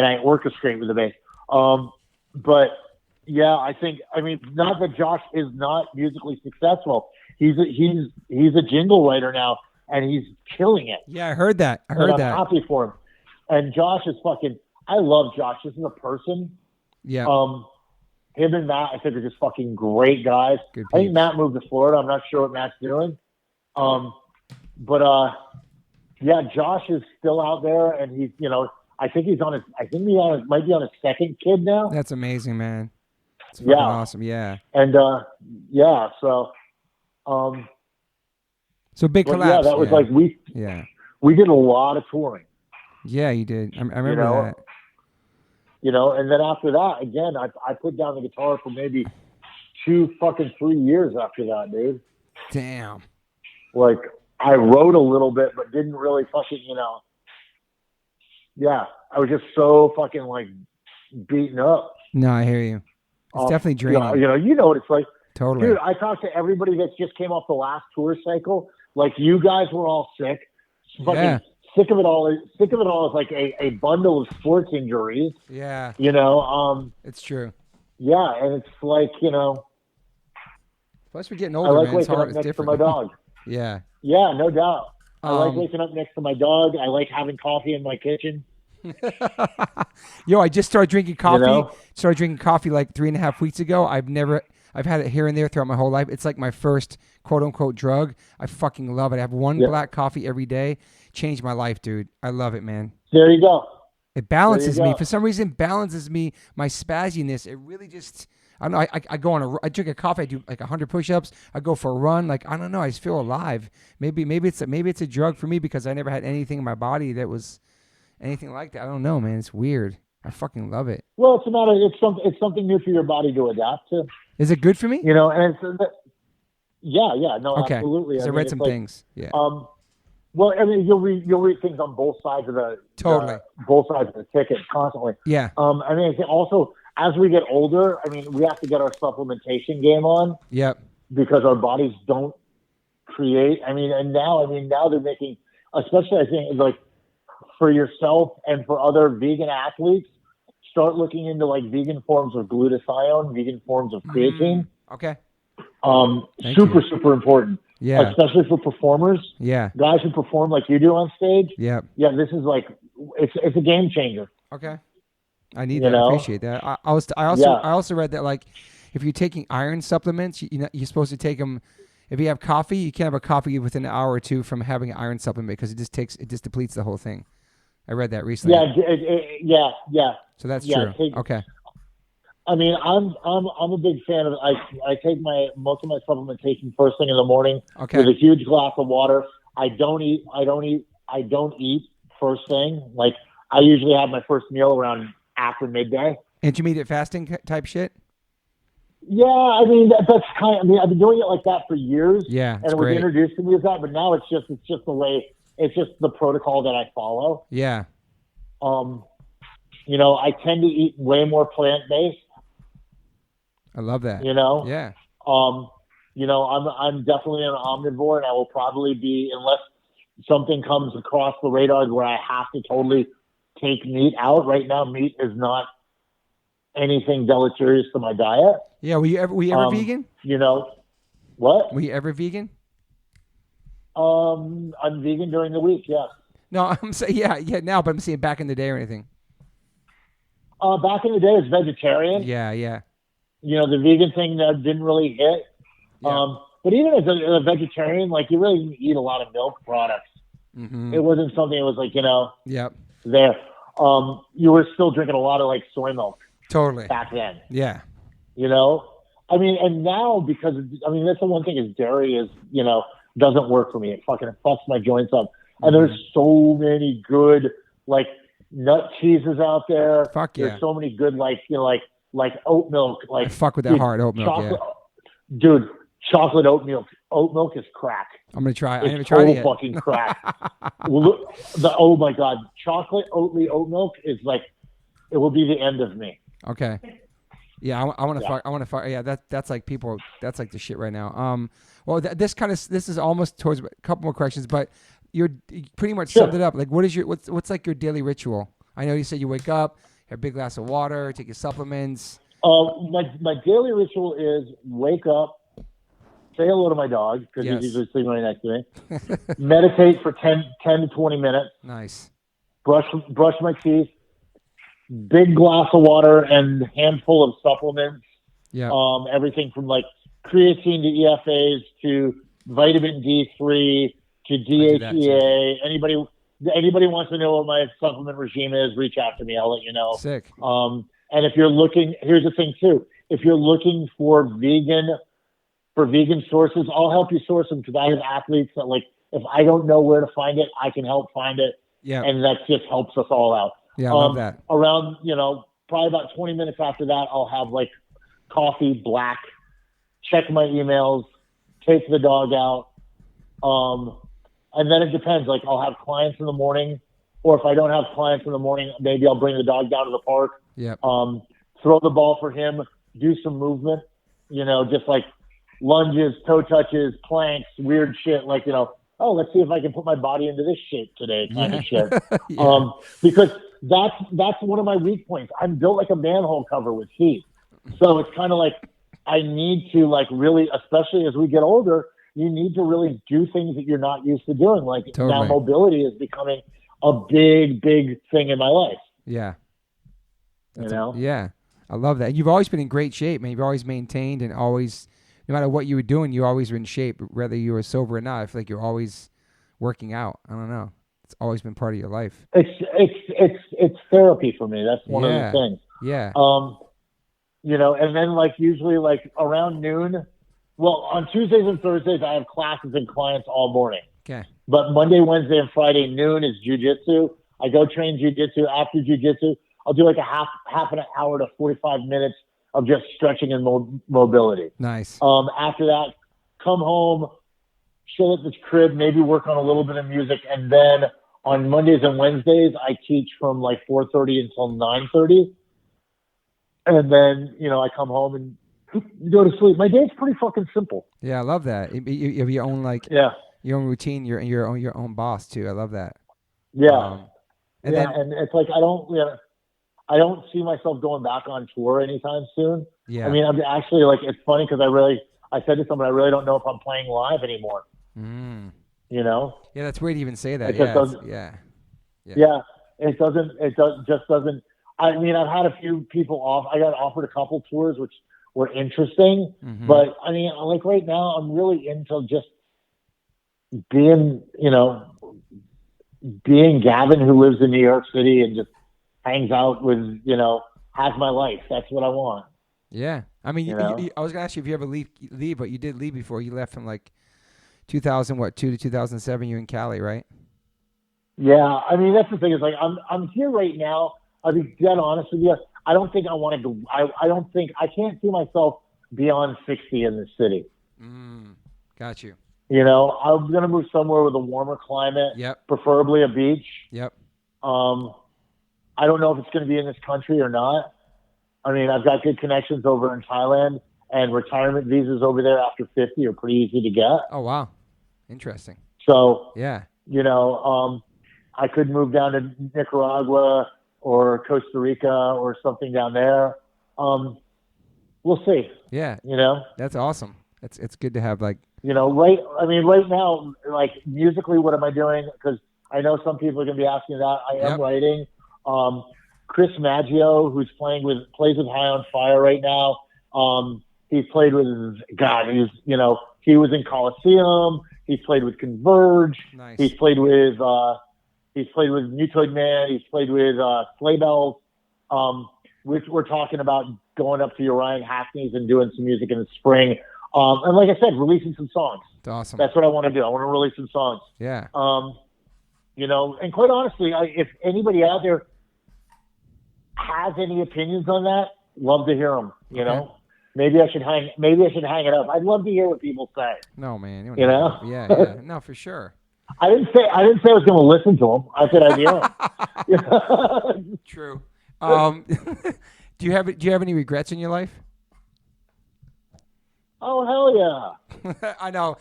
I orchestrate with the bass. But yeah, I mean, not that Josh is not musically successful. He's a jingle writer now. and he's killing it. Yeah, I heard that. I'm happy for him. And Josh is I love Josh. This is a person. Yeah. Him and Matt, I think, are just fucking great guys. I think Matt moved to Florida. I'm not sure what Matt's doing. But Josh is still out there, and he's, I think he might be on his second kid now. That's amazing, man. It's fucking awesome. Yeah. And so big collapse. Yeah, that was we did a lot of touring. Yeah, you did. I remember that. And then after that, again, I put down the guitar for maybe 3 years after that, dude. Damn. Like, I wrote a little bit, but didn't really fucking, I was just so fucking, like, beaten up. No, I hear you. It's definitely draining. You know what it's like. Totally. Dude, I talked to everybody that just came off the last tour cycle. Like, you guys were all sick. Fucking sick of it all. Sick of it all is like a bundle of sports injuries. Yeah. It's true. Yeah, and it's like, Plus, we're getting older, I like man. waking up next to my dog. Yeah. Yeah, no doubt. I like waking up next to my dog. I like having coffee in my kitchen. Yo, I just started drinking coffee. Started drinking coffee like 3.5 weeks ago. I've had it here and there throughout my whole life. It's like my first quote unquote drug. I fucking love it. I have one black coffee every day. Changed my life, dude. I love it, man. There you go. It balances me. For some reason, it balances me, my spazziness. It really just, I don't know. I drink a coffee. I do like 100 push-ups. I go for a run. Like, I don't know. I just feel alive. Maybe it's a drug for me because I never had anything in my body that was anything like that. I don't know, man. It's weird. I fucking love it. Well, it's something new for your body to adapt to. Is it good for me? And okay. Absolutely. I read some things. Yeah. Well, I mean, you'll read things on both sides of the both sides of the ticket constantly. Yeah. I mean, also as we get older, I mean, we have to get our supplementation game on. Yep. Because our bodies don't create. I mean, now they're making, especially I think like for yourself and for other vegan athletes, start looking into like vegan forms of glutathione, vegan forms of creatine. Okay. Super important. Yeah. Especially for performers. Yeah. Guys who perform like you do on stage. Yeah. Yeah. This is like, it's a game changer. Okay. I need that. I appreciate that. I also read that like if you're taking iron supplements, you're supposed to take them. If you have coffee, you can't have a coffee within an hour or two from having an iron supplement because it just depletes the whole thing. I read that recently. Yeah. So that's true. Okay. I mean, I'm a big fan of. I take most of my supplementation first thing in the morning with a huge glass of water. I don't eat first thing. Like I usually have my first meal around after midday. Intermediate fasting type shit. Yeah, I mean that's kind of. I mean, I've been doing it like that for years. Yeah, and it was introduced to me as that, but now it's just the way. It's just the protocol that I follow. Yeah. I tend to eat way more plant-based. I love that. Yeah. I'm definitely an omnivore, and I will probably be, unless something comes across the radar where I have to totally take meat out. Right now, meat is not anything deleterious to my diet. Yeah. Were you ever vegan? What? Were you ever vegan? I'm vegan during the week. Yes. No, I'm saying yeah now, but I'm saying back in the day or anything. Back in the day, it's vegetarian. Yeah. The vegan thing that didn't really hit. Yeah. But even as a vegetarian, like you really didn't eat a lot of milk products. Mm-hmm. It wasn't something that was like, Yep. There. You were still drinking a lot of like soy milk. Totally. Back then. Yeah. I mean, and now because, that's the one thing is dairy is, doesn't work for me. It fucking fucks my joints up. And there's so many good, like, nut cheeses out there. Fuck yeah. There's so many good, like oat milk. Like, I fuck with that hard oat milk, Dude, chocolate oat milk. Oat milk is crack. I'm going to try it. I never tried it yet. Fucking crack. Oh, my God. Chocolate oatly oat milk is like, it will be the end of me. Okay. Yeah, I want to fuck. Yeah, that's like people. That's like the shit right now. Well, this is almost towards a couple more questions, but you pretty much summed it up. Like, what's like your daily ritual? I know you said you wake up, have a big glass of water, take your supplements. My daily ritual is wake up, say hello to my dog because Yes. he's usually sleeping right next to me. Meditate for 10 to 20 minutes. Nice. Brush my teeth. Big glass of water and handful of supplements. Yeah. Everything from like creatine to EFAs to vitamin D3 to DHEA. Anybody wants to know what my supplement regime is, reach out to me. I'll let you know. Sick. And if you're looking, here's the thing too. If you're looking for vegan sources, I'll help you source them because I have athletes that like, if I don't know where to find it, I can help find it. Yeah. And that just helps us all out. Yeah, I love that. Around, probably about 20 minutes after that, I'll have like coffee, black, check my emails, take the dog out. And then it depends. Like I'll have clients in the morning, or if I don't have clients in the morning, maybe I'll bring the dog down to the park. Yeah. Throw the ball for him, do some movement, just like lunges, toe touches, planks, weird shit. Like, oh, let's see if I can put my body into this shape today kind of shit. Yeah. Because that's one of my weak points. I'm built like a manhole cover with feet. So it's kind of like I need to like really, especially as we get older, you need to really do things that you're not used to doing. Like now mobility is becoming a big, big thing in my life. Yeah. Yeah. I love that. You've always been in great shape, man. You've always maintained and always, no matter what you were doing, you always were in shape, whether you were sober or not. I feel like you're always working out. I don't know. It's always been part of your life. It's therapy for me. That's one of the things. Yeah. And then like usually like around noon, well, on Tuesdays and Thursdays, I have classes and clients all morning. Okay. But Monday, Wednesday, and Friday noon is jujitsu. I go train jujitsu. After jujitsu, I'll do like a half an hour to 45 minutes of just stretching and mobility. Nice. After that, come home, chill at the crib, maybe work on a little bit of music, and then on Mondays and Wednesdays, I teach from like 4:30 until 9:30, and then I come home and go to sleep. My day's pretty fucking simple. Yeah, I love that. You have your own your own routine. You're your own boss too. I love that. Yeah. And it's like I don't see myself going back on tour anytime soon. Yeah. I mean, I'm actually like, it's funny because I said to someone, I really don't know if I'm playing live anymore. Yeah, that's weird to even say that. Yeah, it doesn't. I mean, I've had a few people off. I got offered a couple tours, which were interesting. But I mean, like right now, I'm really into just being Gavin who lives in New York City and just hangs out with, has my life. That's what I want. Yeah. I mean, I was going to ask you if you ever leave, but you did leave before. You left from like 2002 to 2007. You're in Cali, right? Yeah. I mean, that's the thing is like, I'm here right now. I'll be dead honest with you. I don't think I want to go. I can't see myself beyond 60 in this city. Got you. I'm going to move somewhere with a warmer climate. Yep. Preferably a beach. Yep. I don't know if it's going to be in this country or not. I mean, I've got good connections over in Thailand, and retirement visas over there after 50 are pretty easy to get. Oh, wow. Interesting. So, yeah. I could move down to Nicaragua or Costa Rica or something down there. We'll see. Yeah. That's awesome. It's good to have like, right now, like musically, what am I doing? Because I know some people are going to be asking that. I am writing. Chris Maggio, who's plays with High on Fire right now. He's played with he was in Coliseum. He's played with Converge. Nice. He's played with Mutoid Man. He's played with Sleigh Bells. Which we're talking about going up to Orion Hackney's and doing some music in the spring. And like I said, releasing some songs. That's awesome. That's what I want to do. I want to release some songs. Yeah. And quite honestly, if anybody out there has any opinions on that, love to hear them. Maybe I should hang it up. I'd love to hear what people say. No, man. Yeah. No, for sure. I didn't say I was going to listen to them. I said I'd hear them. True. Do you have any regrets in your life? Oh, hell yeah. I know.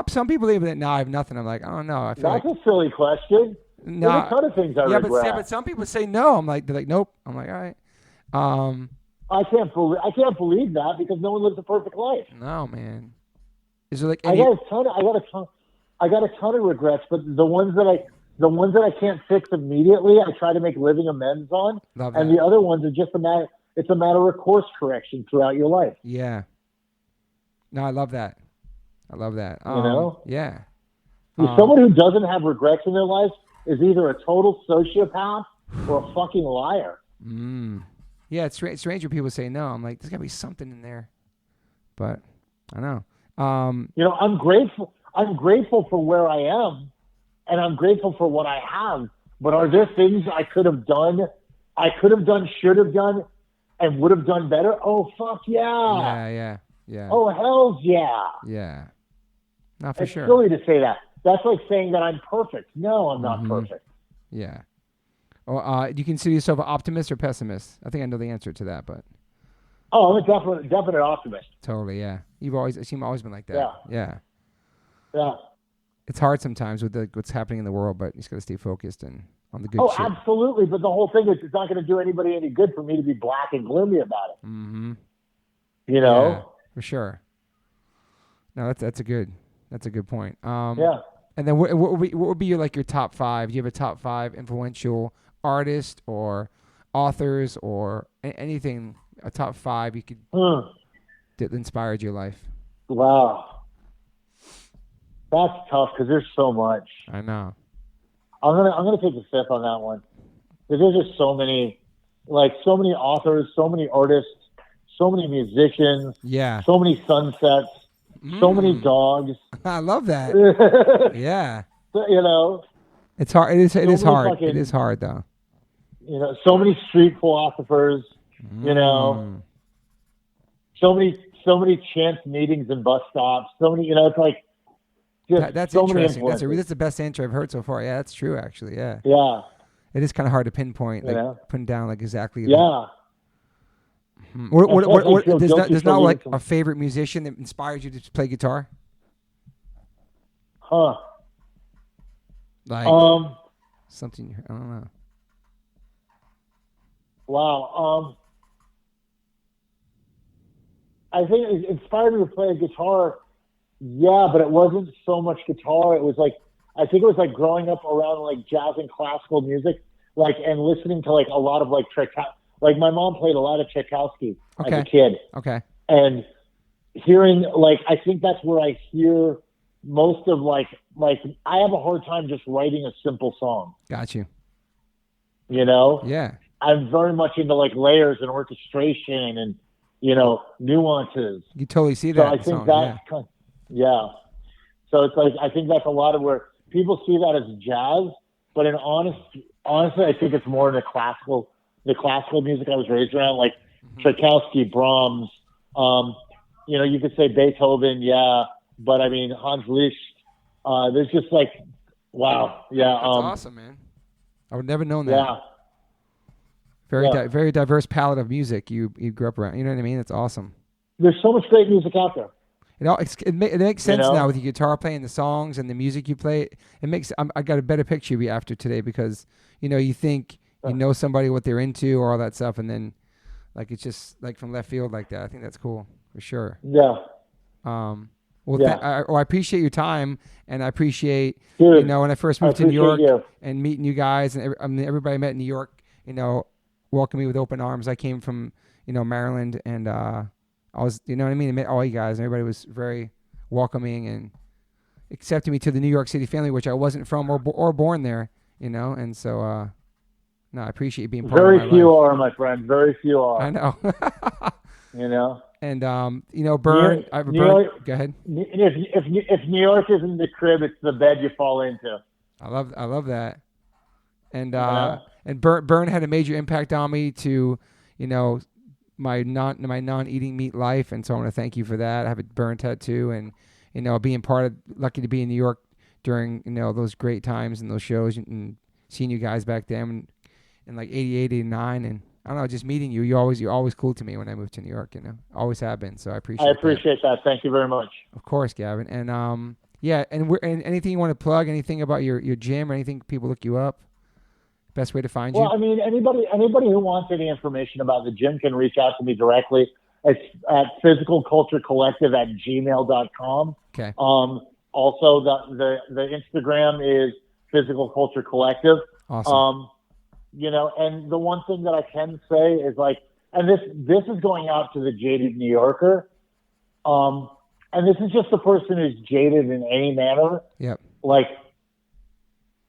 Some people leave it. No, I have nothing. I'm like, I don't know. That's a silly question. No. There's a ton of things I regret. But some people say no. They're like, nope. I'm like, all right. I can't believe that because no one lives a perfect life. No, man. Is there like I got a ton of regrets, but the ones that I can't fix immediately, I try to make living amends on. Love that. And the other ones are just it's a matter of course correction throughout your life. Yeah. No, I love that. You know? Yeah. Someone who doesn't have regrets in their life is either a total sociopath or a fucking liar. Yeah, it's strange when people say no. I'm like, there's got to be something in there. But I know. I'm grateful. I'm grateful for where I am, and I'm grateful for what I have. But are there things I could have done, should have done, and would have done better? Oh, fuck yeah. Yeah. Oh, hells yeah. Yeah. Not for it's sure. It's silly to say that. That's like saying that I'm perfect. No, I'm not perfect. Yeah. Do you consider yourself an optimist or pessimist? I think I know the answer to that, but. Oh, I'm a definite optimist. Totally, yeah. You've always been like that. Yeah. It's hard sometimes with what's happening in the world, but you just got to stay focused and on the good shit. Oh, absolutely. But the whole thing is it's not going to do anybody any good for me to be black and gloomy about it. Mm-hmm. You know? Yeah, for sure. No, that's a good point. Yeah. And then what would be your top 5? Do you have a top 5 influential artist or authors or anything, a top 5 you could that inspired your life? Wow. That's tough because there's so much. I know. I'm gonna take a sip on that one because there's just so many authors, so many artists, so many musicians, so many sunsets, so many dogs. I love that. Yeah. You know, it's hard. It is hard. It is hard though. You know, so many street philosophers. You know, so many chance meetings and bus stops. So many. You know, it's like. That's so interesting. That's the best answer I've heard so far. Yeah, that's true. Actually, yeah. Yeah. It is kind of hard to pinpoint, putting down exactly. Yeah. What there's not a favorite musician that inspires you to play guitar? Huh. Something I don't know. Wow. I think it inspired me to play a guitar. Yeah, but it wasn't so much guitar. It was I think it was growing up around jazz and classical music, and listening to a lot of my mom played a lot of Tchaikovsky as a kid. Okay. And hearing I think that's where I hear most of I have a hard time just writing a simple song. Got you. You know? Yeah. I'm very much into layers and orchestration and nuances. You totally see that. So I think that's yeah. So it's I think that's a lot of where people see that as jazz, but honestly, I think it's more in the classical music I was raised around, Tchaikovsky, Brahms. You could say Beethoven, yeah, but I mean Hans Liszt. There's just wow, yeah. That's awesome, man. I would never known that. Yeah. Very diverse palette of music you grew up around. You know what I mean? It's awesome. There's so much great music out there. It makes sense now with your guitar playing, the songs and the music you play. It makes I got a better picture of you after today because you think you know somebody, what they're into or all that stuff, and then it's just from left field like that. I think that's cool for sure. Yeah. I appreciate your time, and I appreciate when I first moved to New York and meeting you guys, and everybody I met in New York, welcomed me with open arms. I came from Maryland, and I was, I met all you guys, and everybody was very welcoming and accepted me to the New York City family, which I wasn't from or born there, and so, I appreciate you being part of my life. Very few are, my friend. Very few are. I know. And, Burn, go ahead. If New York isn't the crib, it's the bed you fall into. I love that. And, and Burn had a major impact on me to, my non-eating meat life, and so I want to thank you for that. I have a burn tattoo, and being lucky to be in New York during those great times and those shows, and seeing you guys back then in 88, 89, and I don't know, just meeting you. You're always cool to me when I moved to New York. Always have been. So I appreciate that. Thank you very much. Of course, Gavin, and and anything you want to plug, anything about your gym or anything people look you up. Best way to find you? Well, I mean, anybody who wants any information about the gym can reach out to me directly. It's at physicalculturecollective@gmail.com. Okay. Also, the Instagram is Physical Culture Collective. Awesome. And the one thing that I can say is like, and this is going out to the jaded New Yorker, and this is just the person who's jaded in any manner. Yep. Like,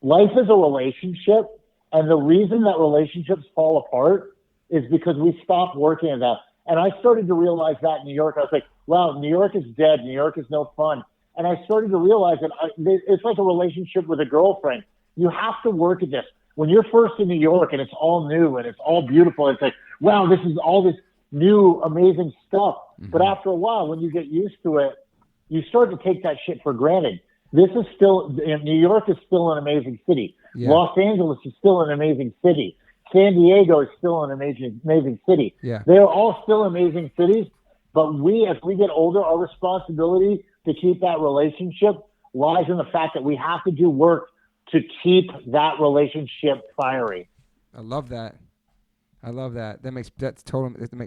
life is a relationship, and the reason that relationships fall apart is because we stop working at that. And I started to realize that in New York. I was like, wow, New York is dead. New York is no fun. And I started to realize that it's like a relationship with a girlfriend. You have to work at this. When you're first in New York and it's all new and it's all beautiful, it's like, wow, this is all this new, amazing stuff. Mm-hmm. But after a while, when you get used to it, you start to take that shit for granted. New York is still an amazing city. Yeah. Los Angeles is still an amazing city. San Diego is still an amazing city. Yeah. They're all still amazing cities, but as we get older, our responsibility to keep that relationship lies in the fact that we have to do work to keep that relationship fiery. I love that. That makes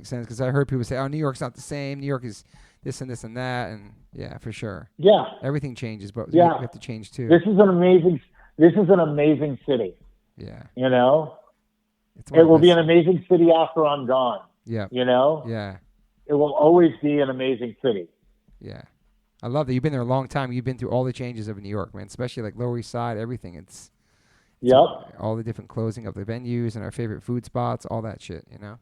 sense, because I heard people say, "Oh, New York's not the same. New York is this and this and that," and yeah, for sure. Yeah. Everything changes, but you have to change too. This is an amazing city. Yeah. It will be an amazing city after I'm gone. Yeah. Yeah. It will always be an amazing city. Yeah. I love that. You've been there a long time. You've been through all the changes of New York, man, especially like Lower East Side, everything. It's all the different closing of the venues and our favorite food spots, all that shit, Yeah.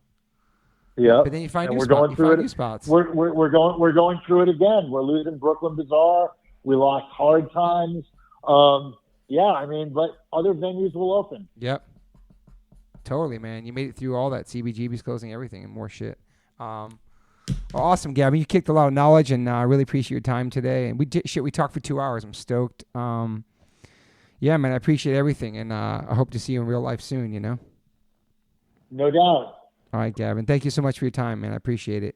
But then you find new spots. We're going through it again. We're losing Brooklyn Bazaar. We lost Hard Times. But other venues will open. Yep. Totally, man. You made it through all that. CBGB's closing everything and more shit. Well, awesome, Gavin. You kicked a lot of knowledge, and I really appreciate your time today. And we talked for 2 hours. I'm stoked. Yeah, man, I appreciate everything, and I hope to see you in real life soon, No doubt. All right, Gavin. Thank you so much for your time, man. I appreciate it.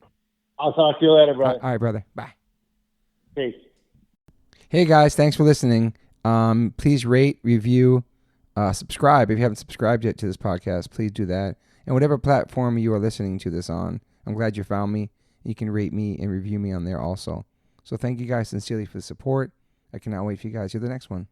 I'll talk to you later, brother. All right, brother. Bye. Peace. Hey, guys. Thanks for listening. Please rate, review, subscribe. If you haven't subscribed yet to this podcast, please do that. And whatever platform you are listening to this on, I'm glad you found me. You can rate me and review me on there also. So thank you guys sincerely for the support. I cannot wait for you guys to hear the next one.